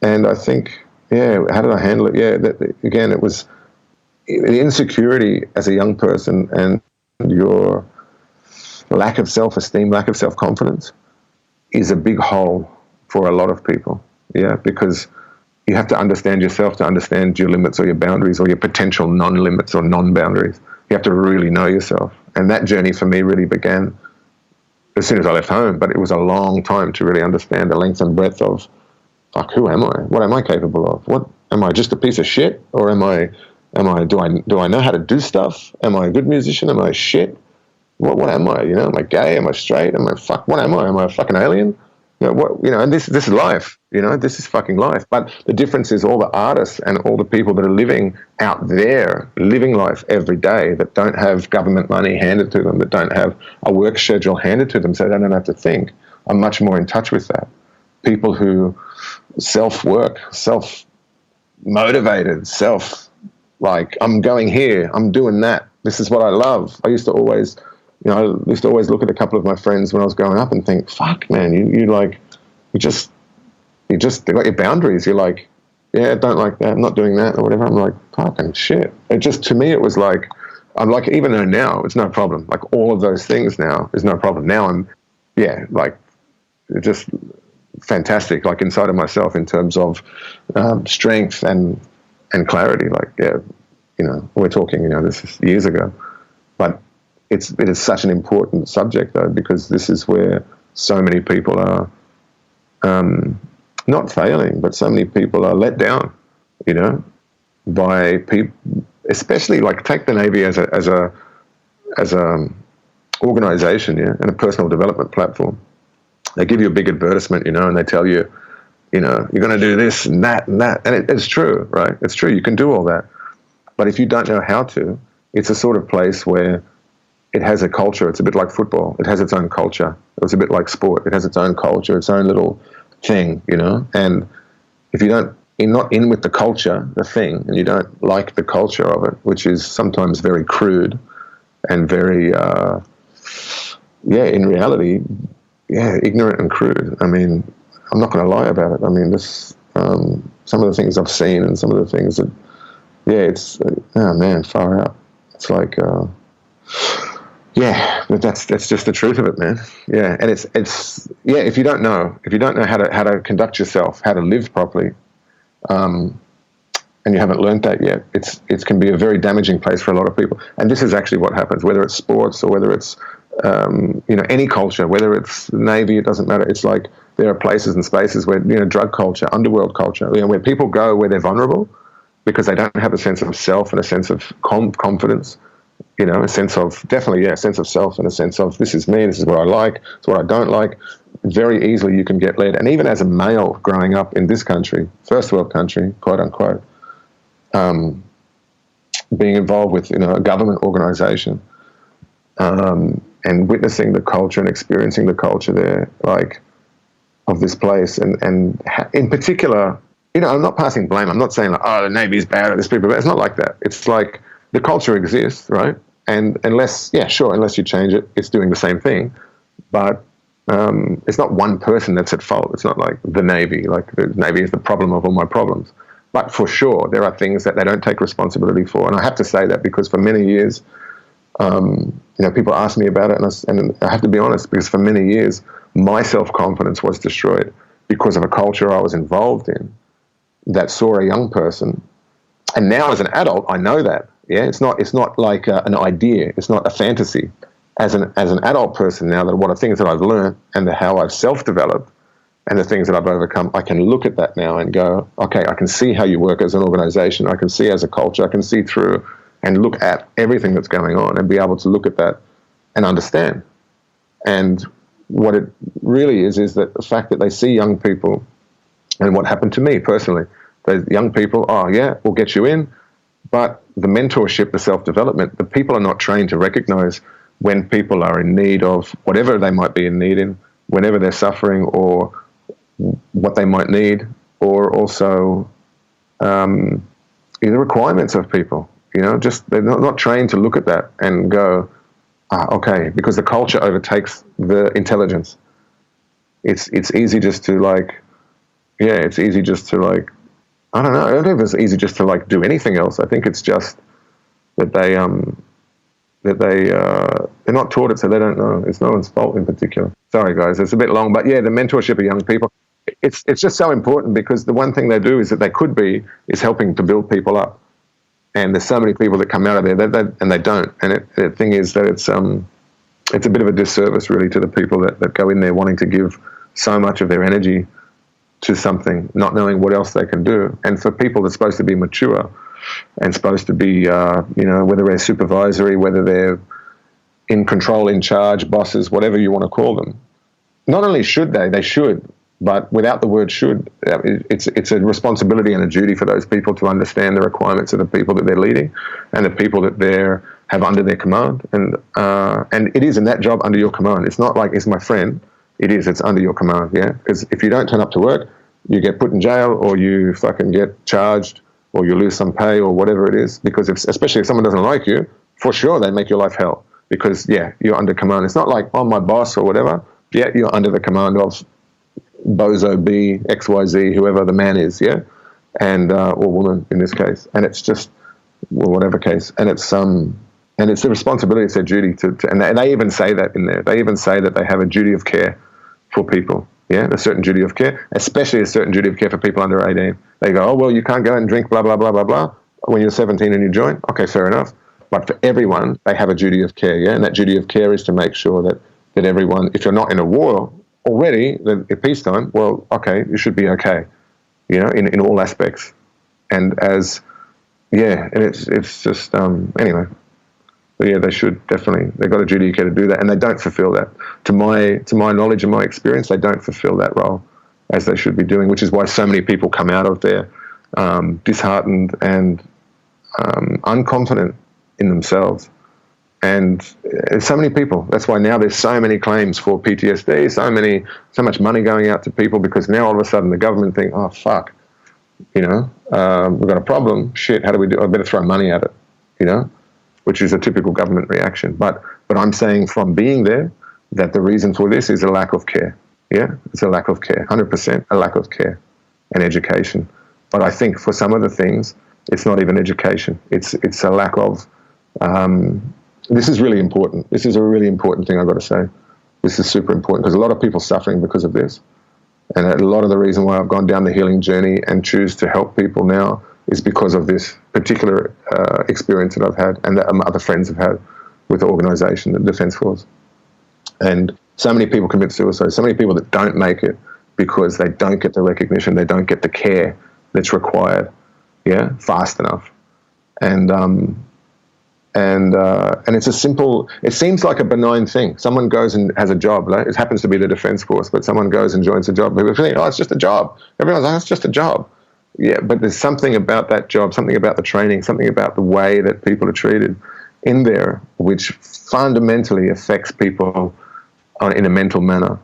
I think, how did I handle it? Again, it was the insecurity as a young person and your lack of self-esteem, lack of self-confidence is a big hole for a lot of people. Because you have to understand yourself to understand your limits or your boundaries or your potential non-limits or non-boundaries. You have to really know yourself. And that journey for me really began as soon as I left home, but it was a long time to really understand the length and breadth of, who am I? What am I capable of? What am I, just a piece of shit? Or do I know how to do stuff? Am I a good musician? Am I shit? What am I? Am I gay? Am I straight? What am I? Am I a fucking alien? And this is life, this is fucking life. But the difference is all the artists and all the people that are living out there, living life every day, that don't have government money handed to them, that don't have a work schedule handed to them, so they don't have to think, are much more in touch with that. People who self-work, self-motivated, I'm going here, I'm doing that, this is what I love. I used to always look at a couple of my friends when I was growing up and think, fuck, man, they got your boundaries. You're like, don't like that, I'm not doing that or whatever. I'm like, fucking shit. It just, to me, it was like, I'm like, even though now it's no problem, like all of those things now is no problem. Now I'm, just fantastic, like inside of myself in terms of strength and clarity. We're talking, this is years ago, but it is such an important subject though, because this is where so many people are not failing, but so many people are let down, by people, especially take the Navy as a organization, and a personal development platform. they give you a big advertisement, and they tell you, you're going to do this and that and that. And it's true, right? It's true. You can do all that. But if you don't know how to, it's a sort of place where it has a culture. It's a bit like football. It has its own culture. It's a bit like sport. It has its own culture, its own little thing, And if you're not in with the culture, the thing, and you don't like the culture of it, which is sometimes very crude and very, in reality, ignorant and crude. I mean, I'm not going to lie about it. I mean, this some of the things I've seen and some of the things that, it's oh man, far out. It's like, but that's just the truth of it, man. Yeah, and it's if you don't know how to conduct yourself, how to live properly, and you haven't learned that yet, it can be a very damaging place for a lot of people. And this is actually what happens, whether it's sports or whether it's any culture, whether it's Navy, it doesn't matter. It's like there are places and spaces where, drug culture, underworld culture, where people go where they're vulnerable because they don't have a sense of self and a sense of confidence, a sense of, definitely, a sense of self and a sense of this is me, this is what I like, it's what I don't like. Very easily you can get led. And even as a male growing up in this country, first world country, quote unquote, being involved with, a government organization, and witnessing the culture and experiencing the culture there, like, of this place. And in particular, I'm not passing blame. I'm not saying like, the Navy's bad or this people bad. It's not like that. It's like the culture exists, right? And unless you change it, it's doing the same thing. But it's not one person that's at fault. It's not like the Navy. Like the Navy is the problem of all my problems. But for sure, there are things that they don't take responsibility for. And I have to say that because for many years, people ask me about it, and I have to be honest, because for many years, my self-confidence was destroyed because of a culture I was involved in that saw a young person. And now as an adult, I know that. Yeah, it's not like an idea. It's not a fantasy. As an adult person now, that what are things that I've learned and how I've self-developed and the things that I've overcome, I can look at that now and go, okay, I can see how you work as an organization. I can see as a culture. I can see through and look at everything that's going on and be able to look at that and understand. And what it really is that the fact that they see young people, and what happened to me personally, those young people, we'll get you in, but the mentorship, the self-development, the people are not trained to recognize when people are in need of whatever they might be in need in, whenever they're suffering or what they might need, or also the requirements of people. Just they're not trained to look at that and go, okay, because the culture overtakes the intelligence. It's easy just to it's easy just to I don't know. I don't know if it's easy just to do anything else. I think it's just that they're not taught it, so they don't know. It's no one's fault in particular. Sorry, guys, it's a bit long, but the mentorship of young people, it's just so important, because the one thing they do is is helping to build people up. And there's so many people that come out of there and they don't. And the thing is that it's a bit of a disservice really to the people that go in there wanting to give so much of their energy to something, not knowing what else they can do. And for people that's supposed to be mature and supposed to be, whether they're supervisory, whether they're in control, in charge, bosses, whatever you want to call them, not only should they should, but without the word should, it's a responsibility and a duty for those people to understand the requirements of the people that they're leading and the people that they have under their command. And it is in that job under your command. It's not like it's my friend. It's under your command, yeah? Because if you don't turn up to work, you get put in jail, or you fucking get charged, or you lose some pay, or whatever it is. Because especially if someone doesn't like you, for sure they make your life hell. Because, you're under command. It's not like, my boss or whatever. Yeah, you're under the command of Bozo B, XYZ, whoever the man is, yeah? And or woman in this case. And it's just, whatever case. And it's the responsibility, it's their duty to and they even say that in there. They even say that they have a duty of care for people. Yeah, a certain duty of care, especially a certain duty of care for people under 18. They go, you can't go out and drink, blah, blah, blah, blah, blah, when you're 17 and you join. Okay, fair enough. But for everyone, they have a duty of care, yeah? And that duty of care is to make sure that everyone, if you're not in a war already, then at peacetime, well, okay, you should be okay, in all aspects. And and it's just, anyway. But yeah, they should definitely. They've got a duty of care to do that, and they don't fulfil that. To my knowledge and my experience, they don't fulfil that role as they should be doing, which is why so many people come out of there disheartened and unconfident in themselves. And so many people. That's why now there's so many claims for PTSD, so much money going out to people, because now all of a sudden the government think, oh fuck, we've got a problem. Shit, how do we do? I better throw money at it, which is a typical government reaction. But I'm saying from being there that the reason for this is a lack of care. Yeah, it's a lack of care, 100% a lack of care and education. But I think for some of the things, it's not even education. It's a lack of. This is really important. This is a really important thing I've got to say. This is super important because a lot of people suffering because of this. And a lot of the reason why I've gone down the healing journey and choose to help people now is because of this particular experience that I've had and that other friends have had with the organisation, the Defence Force. And so many people commit suicide, so many people that don't make it because they don't get the recognition, they don't get the care that's required, fast enough. And it's a simple, it seems like a benign thing. Someone goes and has a job, right? It happens to be the Defence Force, but someone goes and joins a job. People think, it's just a job. Everyone's like, it's just a job. Yeah, but there's something about that job, something about the training, something about the way that people are treated in there, which fundamentally affects people in a mental manner.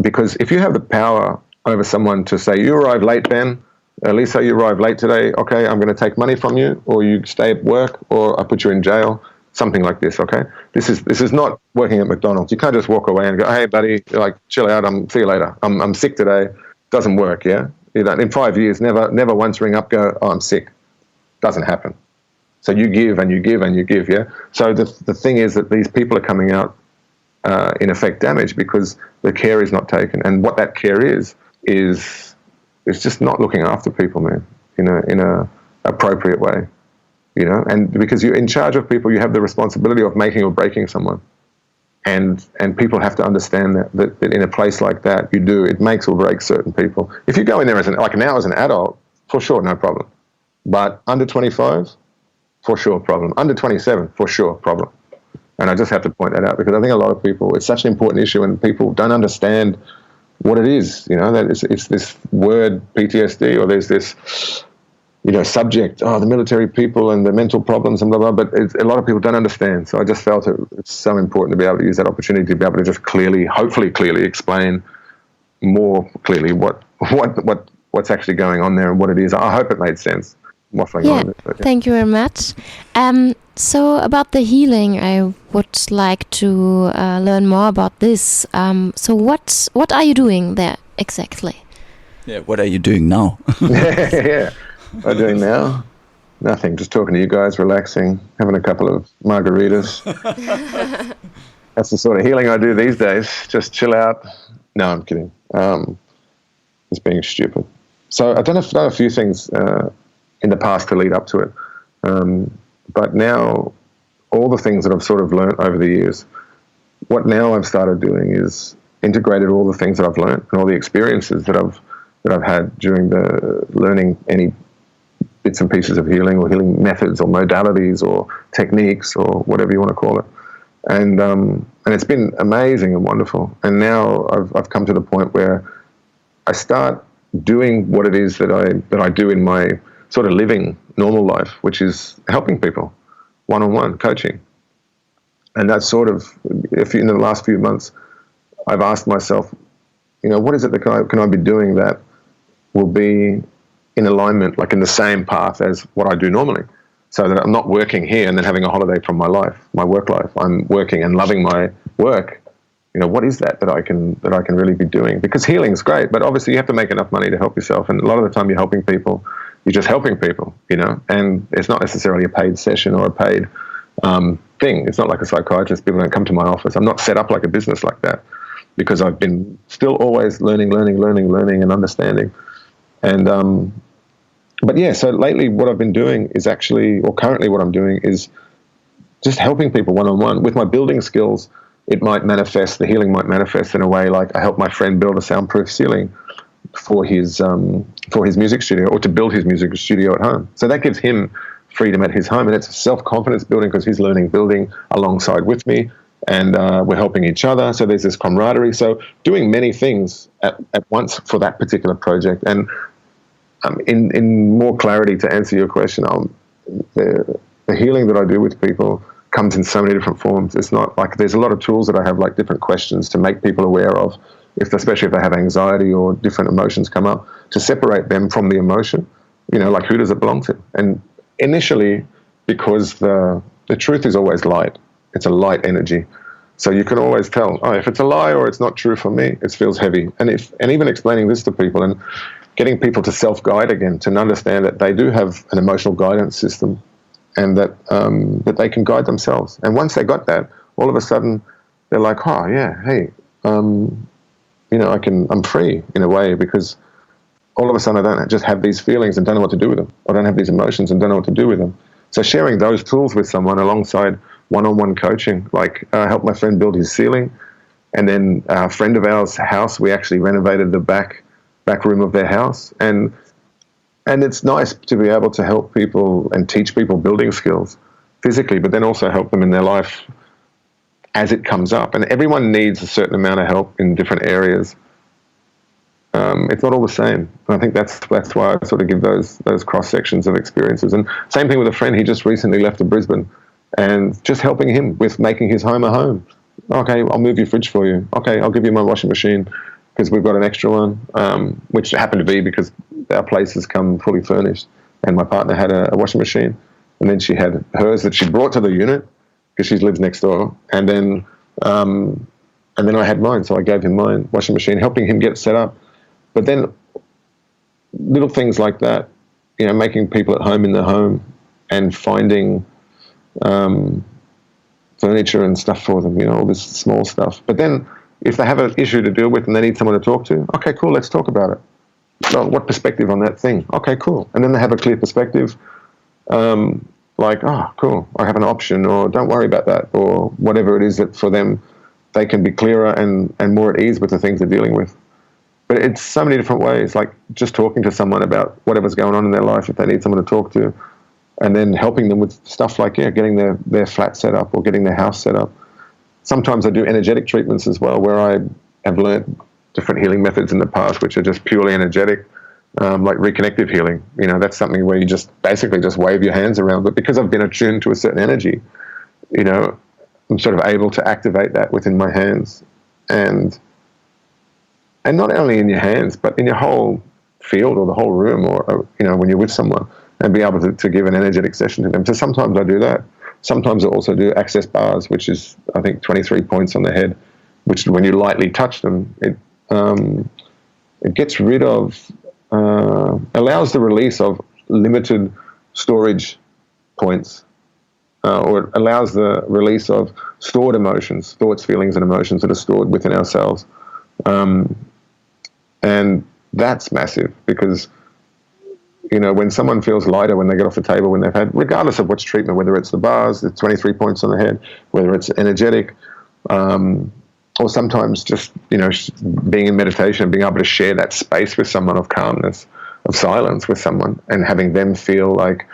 Because if you have the power over someone to say, you arrived late, Ben, Lisa, you arrived late today, okay, I'm going to take money from you, or you stay at work, or I put you in jail, something like this, okay? This is not working at McDonald's. You can't just walk away and go, hey, buddy, chill out, see you later. I'm sick today. Doesn't work, yeah? In 5 years, never once ring up, go, oh, I'm sick. Doesn't happen. So you give and you give and you give, yeah? So the thing is that these people are coming out in effect damaged because the care is not taken. And what that care is just not looking after people, man, in a appropriate way, and because you're in charge of people, you have the responsibility of making or breaking someone. And people have to understand that in a place like that, it makes or breaks certain people. If you go in there as an adult, for sure, no problem. But under 25, for sure, problem. Under 27, for sure, problem. And I just have to point that out because I think a lot of people, it's such an important issue and people don't understand what it is, that it's this word PTSD, or there's this, subject, the military people and the mental problems and blah, blah, but a lot of people don't understand. So I just felt it's so important to be able to use that opportunity to be able to just hopefully clearly explain more clearly what's actually going on there and what it is. I hope it made sense. Waffling on a bit, but, Thank you very much. So about the healing, I would like to learn more about this. So what are you doing there exactly? Yeah, what are you doing now? Yeah, what am I doing now? Nothing, just talking to you guys, relaxing, having a couple of margaritas. That's the sort of healing I do these days, just chill out. No, I'm kidding. Just being stupid. So I've done a few things in the past to lead up to it. But now, all the things that I've sort of learnt over the years, what now I've started doing is integrated all the things that I've learnt and all the experiences that I've had during the learning any bits and pieces of healing or healing methods or modalities or techniques or whatever you want to call it. And it's been amazing and wonderful. And now I've come to the point where I start doing what it is that I do in my sort of living normal life, which is helping people, one-on-one coaching. And that's sort of, in the last few months, I've asked myself, what is it that can I be doing that will be in alignment, like in the same path as what I do normally, so that I'm not working here and then having a holiday from my work life. I'm working and loving my work. What is that I can really be doing? Because healing is great, but obviously you have to make enough money to help yourself. And a lot of the time you're helping people, you're just helping people, and it's not necessarily a paid session or a paid thing. It's not like a psychiatrist. People don't come to my office. I'm not set up like a business like that because I've been still always learning and understanding. And, but yeah, so lately what I've been doing is currently what I'm doing is just helping people one-on-one. With my building skills, the healing might manifest in a way like I helped my friend build a soundproof ceiling for his music studio, or to build his music studio at home. So that gives him freedom at his home, and it's a self-confidence building because he's learning building alongside with me, and we're helping each other. So there's this camaraderie. So doing many things at once for that particular project. And in more clarity to answer your question, the healing that I do with people comes in so many different forms. It's not like there's a lot of tools that I have, like different questions to make people aware of, especially if they have anxiety or different emotions come up, to separate them from the emotion. Like, who does it belong to? And initially, because the truth is always light. It's a light energy. So you can always tell, if it's a lie or it's not true for me, it feels heavy. And even explaining this to people and getting people to self-guide again, to understand that they do have an emotional guidance system, and that they can guide themselves. And once they got that, all of a sudden they're like, hey, I'm free in a way, because all of a sudden I don't just have these feelings and don't know what to do with them. I don't have these emotions and don't know what to do with them. So sharing those tools with someone alongside one-on-one coaching, like I helped my friend build his ceiling, and then a friend of ours' house, we actually renovated the back room of their house. And it's nice to be able to help people and teach people building skills physically, but then also help them in their life as it comes up. And everyone needs a certain amount of help in different areas. It's not all the same. And I think that's why I sort of give those cross sections of experiences. And same thing with a friend. He just recently left to Brisbane, and just helping him with making his home a home. Okay, I'll move your fridge for you. Okay, I'll give you my washing machine because we've got an extra one, which happened to be because our places come fully furnished. And my partner had a washing machine, and then she had hers that she brought to the unit because she lives next door. And then I had mine, so I gave him mine washing machine, helping him get set up. But then little things like that, making people at home in their home and finding furniture and stuff for them, all this small stuff. But then if they have an issue to deal with and they need someone to talk to, okay, cool, let's talk about it. So what perspective on that thing? Okay, cool. And then they have a clear perspective, like, cool, I have an option, or don't worry about that, or whatever it is that for them, they can be clearer and more at ease with the things they're dealing with. But it's so many different ways, like just talking to someone about whatever's going on in their life if they need someone to talk to, and then helping them with stuff like, getting their flat set up or getting their house set up. Sometimes I do energetic treatments as well, where I have learned different healing methods in the past, which are just purely energetic, like reconnective healing. That's something where you just basically just wave your hands around. But because I've been attuned to a certain energy, I'm sort of able to activate that within my hands. And not only in your hands, but in your whole field or the whole room, or when you're with someone, and be able to give an energetic session to them. So sometimes I do that. Sometimes I also do access bars, which is, I think, 23 points on the head, which when you lightly touch them, it gets rid of, allows the release of limited storage points, or it allows the release of stored emotions, thoughts, feelings, and emotions that are stored within ourselves. And that's massive, because when someone feels lighter when they get off the table, when they've had, regardless of which treatment, whether it's the bars, the 23 points on the head, whether it's energetic, or sometimes just, being in meditation and being able to share that space with someone of calmness, of silence with someone, and having them feel like,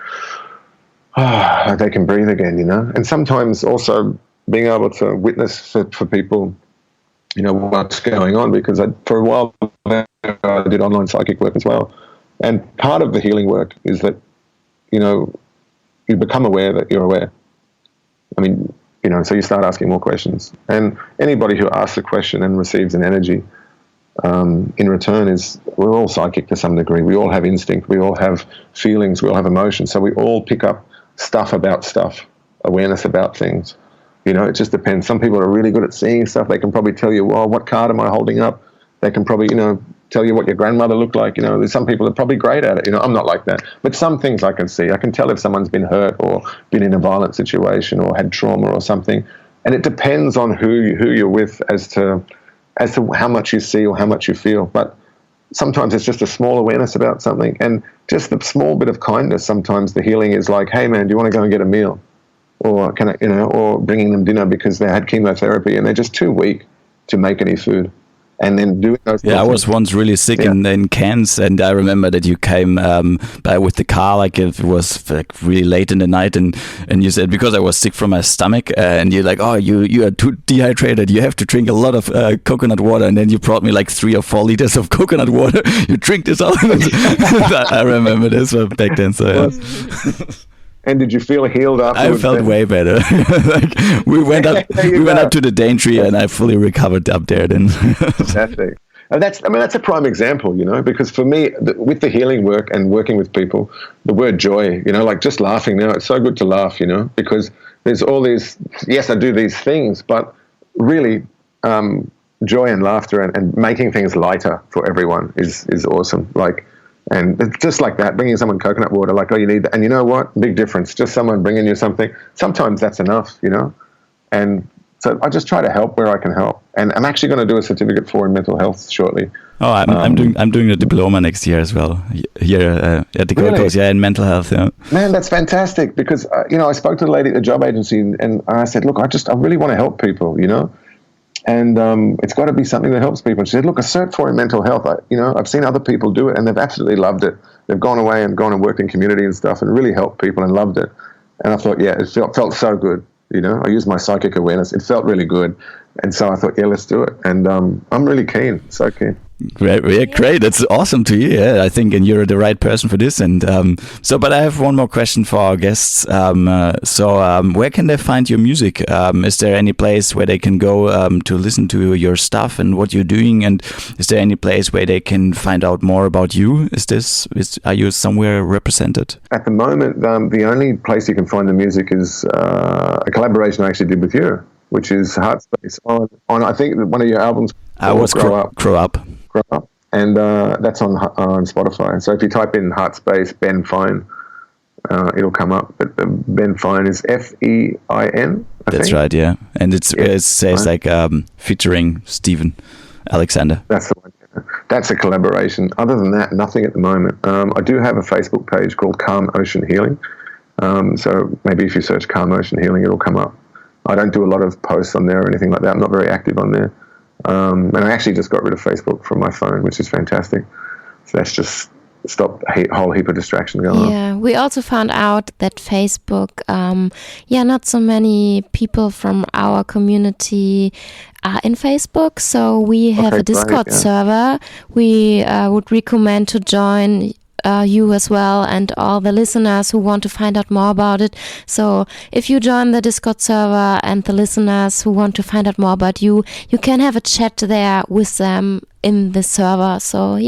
they can breathe again, And sometimes also being able to witness for people, what's going on, because for a while I did online psychic work as well. And part of the healing work is that, you become aware that you're aware. I mean, so you start asking more questions. And anybody who asks a question and receives an energy in return we're all psychic to some degree. We all have instinct. We all have feelings. We all have emotions. So we all pick up stuff about stuff, awareness about things. It just depends. Some people are really good at seeing stuff. They can probably tell you, what card am I holding up? They can probably, tell you what your grandmother looked like. There's some people that are probably great at it. I'm not like that. But some things I can see. I can tell if someone's been hurt or been in a violent situation or had trauma or something. And it depends on who you're with as to how much you see or how much you feel. But sometimes it's just a small awareness about something, and just the small bit of kindness. Sometimes the healing is like, hey man, do you want to go and get a meal? Or can I, or bringing them dinner because they had chemotherapy and they're just too weak to make any food. and then doing those. Yeah, I was once really sick in Cairns, and I remember that you came by with the car, like it was like really late in the night, and you said, because I was sick from my stomach, and you're like, oh, you are too dehydrated, you have to drink a lot of coconut water, and then you brought me like 3 or 4 liters of coconut water. You drink this all. I remember this back then. So yeah. And did you feel healed afterwards? I felt way better. Like, we went up to the Daintree, and I fully recovered up there. Then fantastic. And that's a prime example, because for me, with the healing work and working with people, the word joy, like just laughing now, it's so good to laugh, because there's all these. Yes, I do these things, but really, joy and laughter and making things lighter for everyone is awesome. Like. And it's just like that, bringing someone coconut water, like, oh, you need that. And you know what? Big difference. Just someone bringing you something. Sometimes that's enough, And so I just try to help where I can help. And I'm actually going to do a certificate in mental health shortly. Oh, I'm doing the diploma next year as well, here at the Gold Coast, in mental health. Yeah. Man, that's fantastic, because, I spoke to the lady at the job agency, and I said, look, I really want to help people, And it's got to be something that helps people. And she said, look, a cert for in mental health, I've seen other people do it, and they've absolutely loved it. They've gone away and worked in community and stuff and really helped people and loved it. And I thought, it felt so good. I used my psychic awareness. It felt really good. And so I thought, let's do it. And I'm really keen, so keen. Great. That's awesome to hear. Yeah, I think, and you're the right person for this. And but I have one more question for our guests. Where can they find your music? Is there any place where they can go to listen to your stuff and what you're doing? And is there any place where they can find out more about you? Are you somewhere represented? At the moment, the only place you can find the music is a collaboration I actually did with you, which is Heartspace on I think one of your albums. I was Grow Up. And that's on Spotify. So if you type in Heartspace Ben Fine, it'll come up. But Ben Fine is Fein. That's right, yeah. And it says like featuring Stephen Alexander. That's the one. That's a collaboration. Other than that, nothing at the moment. I do have a Facebook page called Calm Ocean Healing. So maybe if you search Calm Ocean Healing, it'll come up. I don't do a lot of posts on there or anything like that. I'm not very active on there. And I actually just got rid of Facebook from my phone, which is fantastic. So that's just stopped a whole heap of distraction going on. Yeah, we also found out that Facebook, not so many people from our community are in Facebook. So we have a Discord server. We would recommend to join you as well, and all the listeners who want to find out more about it. So if you join the Discord server and the listeners who want to find out more about you can have a chat there with them in the server. So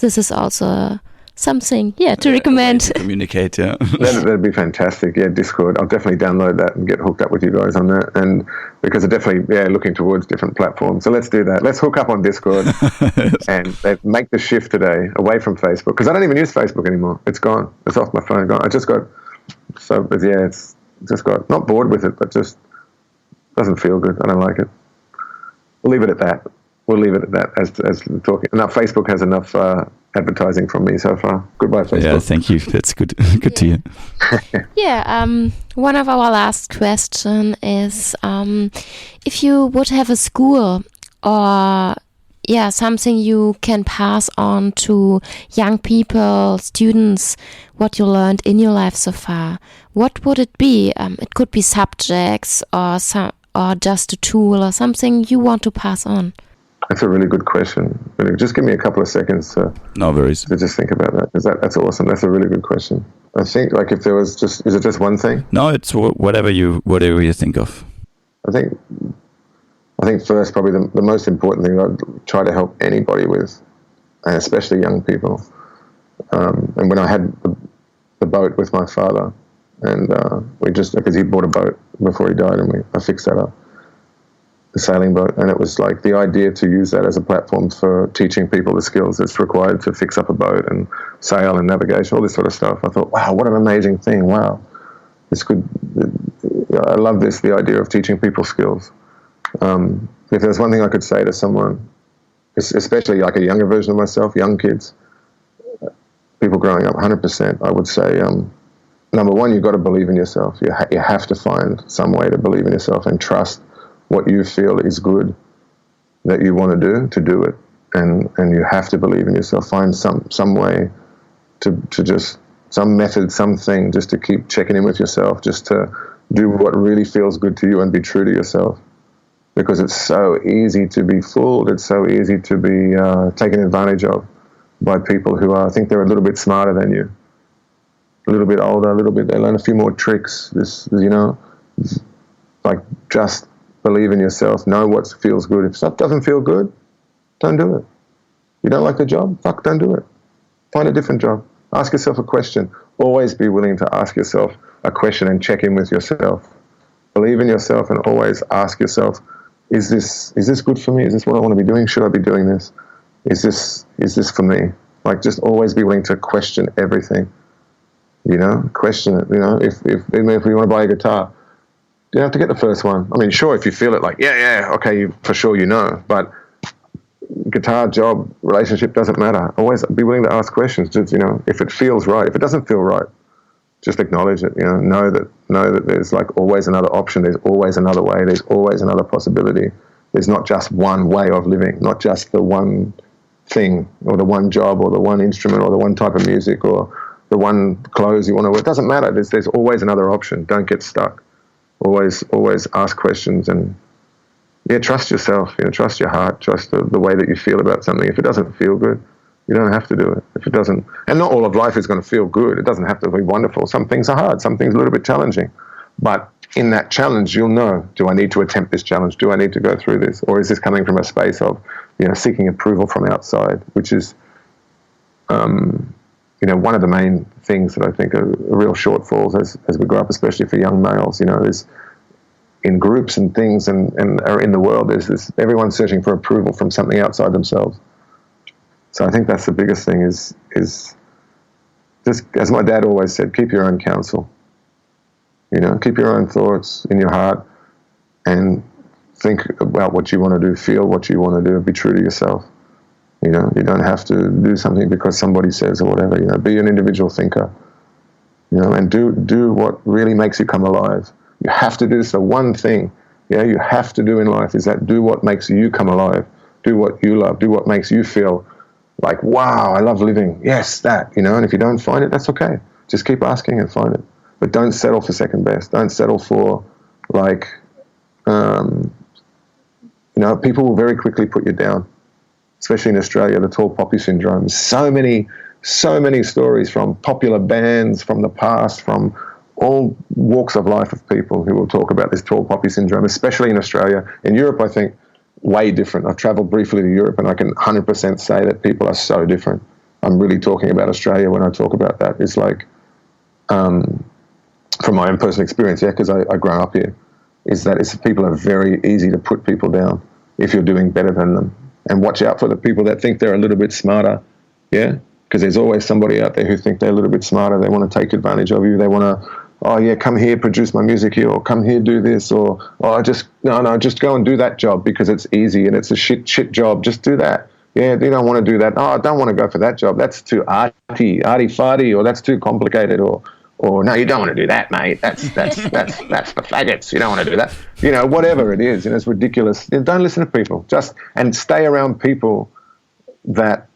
this is also something to recommend. To communicate, yeah. That'd be fantastic. Yeah, Discord. I'll definitely download that and get hooked up with you guys on that. And because I'm definitely looking towards different platforms. So let's do that. Let's hook up on Discord and make the shift today away from Facebook, because I don't even use Facebook anymore. It's gone. It's off my phone. Gone. I just got it's just got not bored with it, but just doesn't feel good. I don't like it. We'll leave it at that. As talking. Now Facebook has enough advertising from me so far. Goodbye, Facebook. Yeah, thank you. That's good. Good to hear. One of our last question is, if you would have a school or something you can pass on to young people, students, what you learned in your life so far, what would it be? It could be subjects or just a tool or something you want to pass on. That's a really good question. Just give me a couple of seconds no worries. To just think about that, because that's awesome. That's a really good question. I think, like, if there was is it just one thing? No, it's whatever you think of. I think first, probably the most important thing I'd try to help anybody with, and especially young people. And when I had the boat with my father, and because he bought a boat before he died, and I fixed that up. A sailing boat, and it was like the idea to use that as a platform for teaching people the skills that's required to fix up a boat and sail and navigation, all this sort of stuff. I thought, wow, what an amazing thing. Wow, I love the idea of teaching people skills. If there's one thing I could say to someone, especially like a younger version of myself, young kids, people growing up, 100%, I would say, number one, you've got to believe in yourself. You have to find some way to believe in yourself and trust what you feel is good that you want to do it, and you have to believe in yourself. Find some way to just, some method, something, just to keep checking in with yourself, just to do what really feels good to you and be true to yourself. Because it's so easy to be fooled. It's so easy to be taken advantage of by people who think they're a little bit smarter than you, a little bit older, a little bit. They learn a few more tricks. Like, just believe in yourself. Know what feels good. If stuff doesn't feel good, don't do it. You don't like the job? Fuck, don't do it. Find a different job. Ask yourself a question. Always be willing to ask yourself a question and check in with yourself. Believe in yourself and always ask yourself, is this good for me? Is this what I want to be doing? Should I be doing this? Is this for me? Like, just always be willing to question everything. Question it. Even if you want to buy a guitar, you don't have to get the first one. I mean, sure, if you feel it, like, okay, for sure, but guitar, job, relationship, doesn't matter. Always be willing to ask questions. Just, if it feels right. If it doesn't feel right, just acknowledge it. Know that there's like always another option. There's always another way. There's always another possibility. There's not just one way of living, not just the one thing or the one job or the one instrument or the one type of music or the one clothes you want to wear. It doesn't matter. There's always another option. Don't get stuck. Always ask questions and trust yourself. Trust your heart. Trust the way that you feel about something. If it doesn't feel good, you don't have to do it. If it doesn't, and not all of life is going to feel good. It doesn't have to be wonderful. Some things are hard. Some things are a little bit challenging. But in that challenge, you'll know, do I need to attempt this challenge? Do I need to go through this? Or is this coming from a space of, seeking approval from outside, which is, one of the main things that I think are real shortfalls as we grow up, especially for young males, is in groups and things and are in the world, there's this, everyone's searching for approval from something outside themselves. So I think that's the biggest thing is just, as my dad always said, keep your own counsel. Keep your own thoughts in your heart and think about what you want to do, feel what you want to do, be true to yourself. You don't have to do something because somebody says or whatever. Be an individual thinker. And do what really makes you come alive. You have to do this. The one thing, you have to do in life is that do what makes you come alive. Do what you love. Do what makes you feel like, wow, I love living. Yes, that, and if you don't find it, that's okay. Just keep asking and find it. But don't settle for second best. Don't settle for, like, people will very quickly put you down, especially in Australia, the tall poppy syndrome. So many stories from popular bands from the past, from all walks of life of people who will talk about this tall poppy syndrome, especially in Australia. In Europe, I think, way different. I've traveled briefly to Europe and I can 100% say that people are so different. I'm really talking about Australia when I talk about that. It's like, from my own personal experience, because I grew up here, is that people are very easy to put people down if you're doing better than them. And watch out for the people that think they're a little bit smarter, because there's always somebody out there who think they're a little bit smarter. They want to take advantage of you. They want to, come here, produce my music here, or come here, do this, or just go and do that job because it's easy and it's a shit job. Just do that. Yeah, you don't want to do that. Oh, I don't want to go for that job. That's too arty-farty, or that's too complicated, or no, you don't want to do that, mate. That's the faggots. You don't want to do that. Whatever it is, it's ridiculous. Don't listen to people. And stay around people that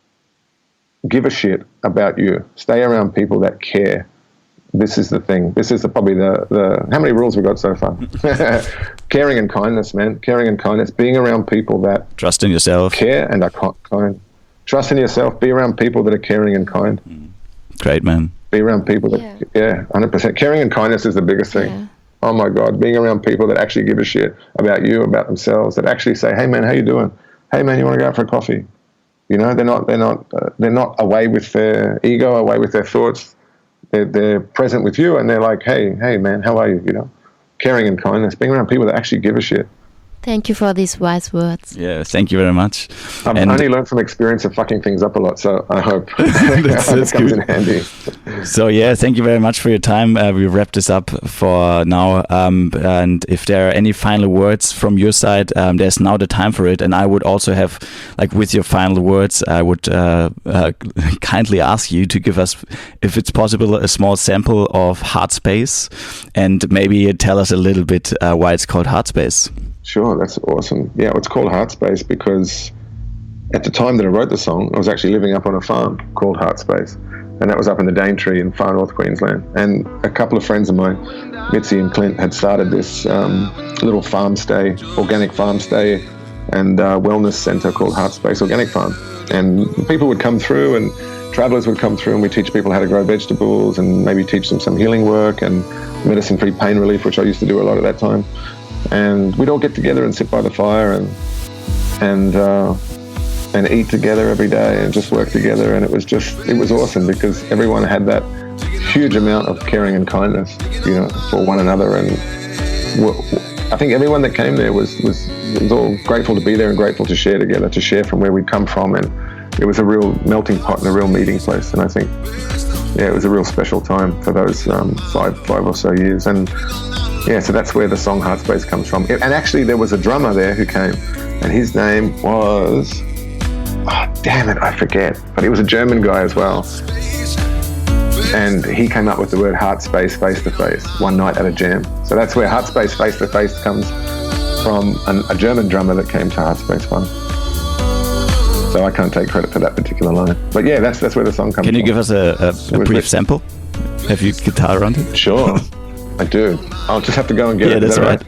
give a shit about you. Stay around people that care. This is the thing. This is probably the how many rules we got so far? Caring and kindness, man. Caring and kindness. Being around people that trust in yourself, care and are kind. Trust in yourself. Be around people that are caring and kind. Great, man. Be around people that, 100%. Caring and kindness is the biggest thing. Yeah. Oh my God, being around people that actually give a shit about you, about themselves, that actually say, "Hey man, how you doing? Hey man, you want to go out for a coffee?" They're not away with their ego, away with their thoughts. They're present with you, and they're like, "Hey man, how are you?" Caring and kindness, being around people that actually give a shit. Thank you for these wise words. Yeah, thank you very much. I've only learned from experience of fucking things up a lot, so I hope that comes in handy. So yeah, thank you very much for your time. We wrap this up for now. And if there are any final words from your side, there's now the time for it. And I would also have, like, with your final words, I would kindly ask you to give us, if it's possible, a small sample of Heart Space, and maybe tell us a little bit why it's called Heart Space. Sure, that's awesome. Yeah, it's called Heart Space because at the time that I wrote the song, I was actually living up on a farm called Heart Space, and that was up in the Daintree in far north Queensland. And a couple of friends of mine, Mitzi and Clint, had started this little farm stay, organic farm stay and wellness centre called Heart Space Organic Farm. And people would come through, and travellers would come through, and we teach people how to grow vegetables and maybe teach them some healing work and medicine-free pain relief, which I used to do a lot at that time. And we'd all get together and sit by the fire and eat together every day and just work together. And it was awesome because everyone had that huge amount of caring and kindness, for one another. And I think everyone that came there was all grateful to be there and grateful to share together, to share from where we'd come from. And it was a real melting pot and a real meeting place. And I think, it was a real special time for those 5 or so years. And so that's where the song Heart Space comes from. And actually there was a drummer there who came, and his name was, damn it, I forget, but he was a German guy as well. And he came up with the word Heart Space Face to Face one night at a jam. So that's where Heart Space Face to Face comes from, a German drummer that came to Heart Space One. So I can't take credit for that particular line. But yeah, that's where the song comes from. Can you give us a brief sample? Have you guitar around it? Sure, I do. I'll just have to go and get it. Yeah, that's right.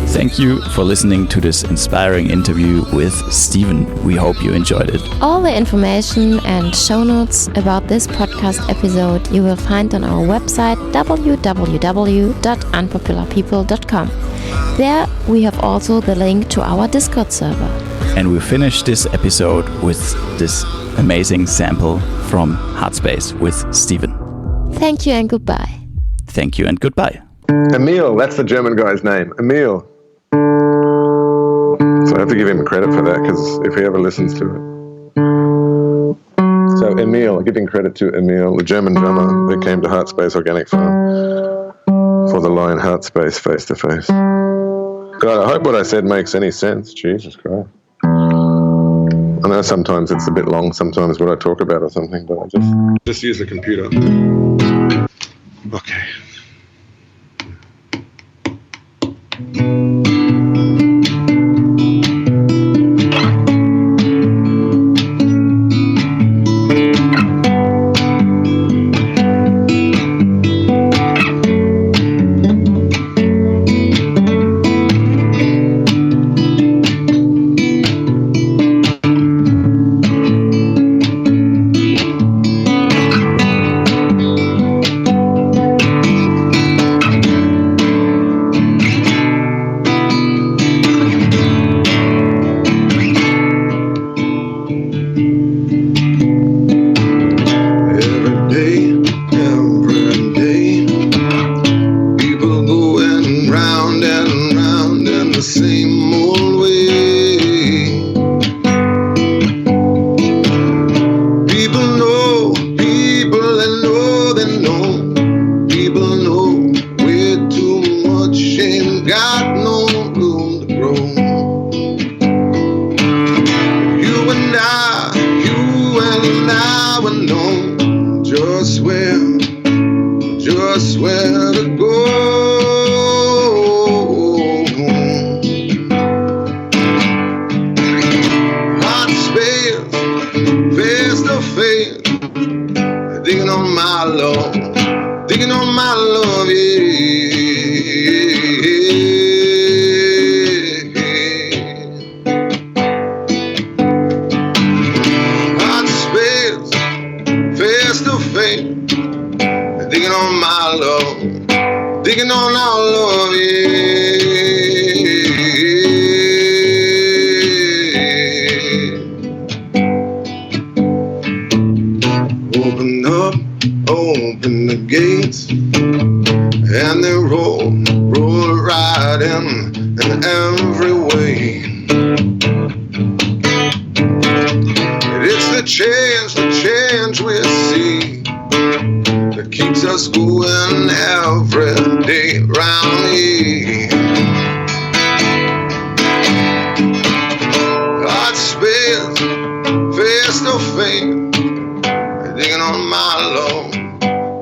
Thank you for listening to this inspiring interview with Steven. We hope you enjoyed it. All the information and show notes about this podcast episode you will find on our website www.unpopularpeople.com. There we have also the link to our Discord server. And we finish this episode with this amazing sample from Heart Space with Steven. Thank you and goodbye. Thank you and goodbye. Emil, that's the German guy's name. Emil. So I have to give him credit for that, because if he ever listens to it. So Emil, giving credit to Emil, the German drummer who came to Heart Space Organic Farm for the line Heart Space Face to Face. God, I hope what I said makes any sense. Jesus Christ. I know sometimes it's a bit long, sometimes what I talk about or something, but I just use the computer. Okay.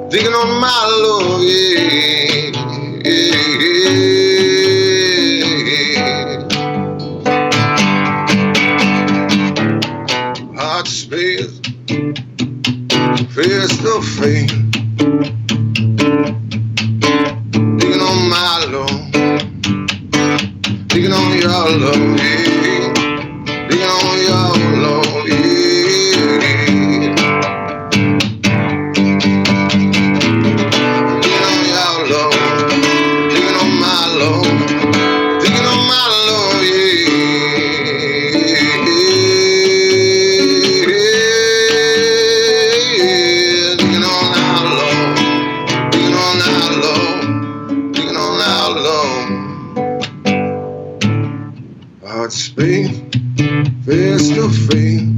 Digging on my love, yeah. face to face.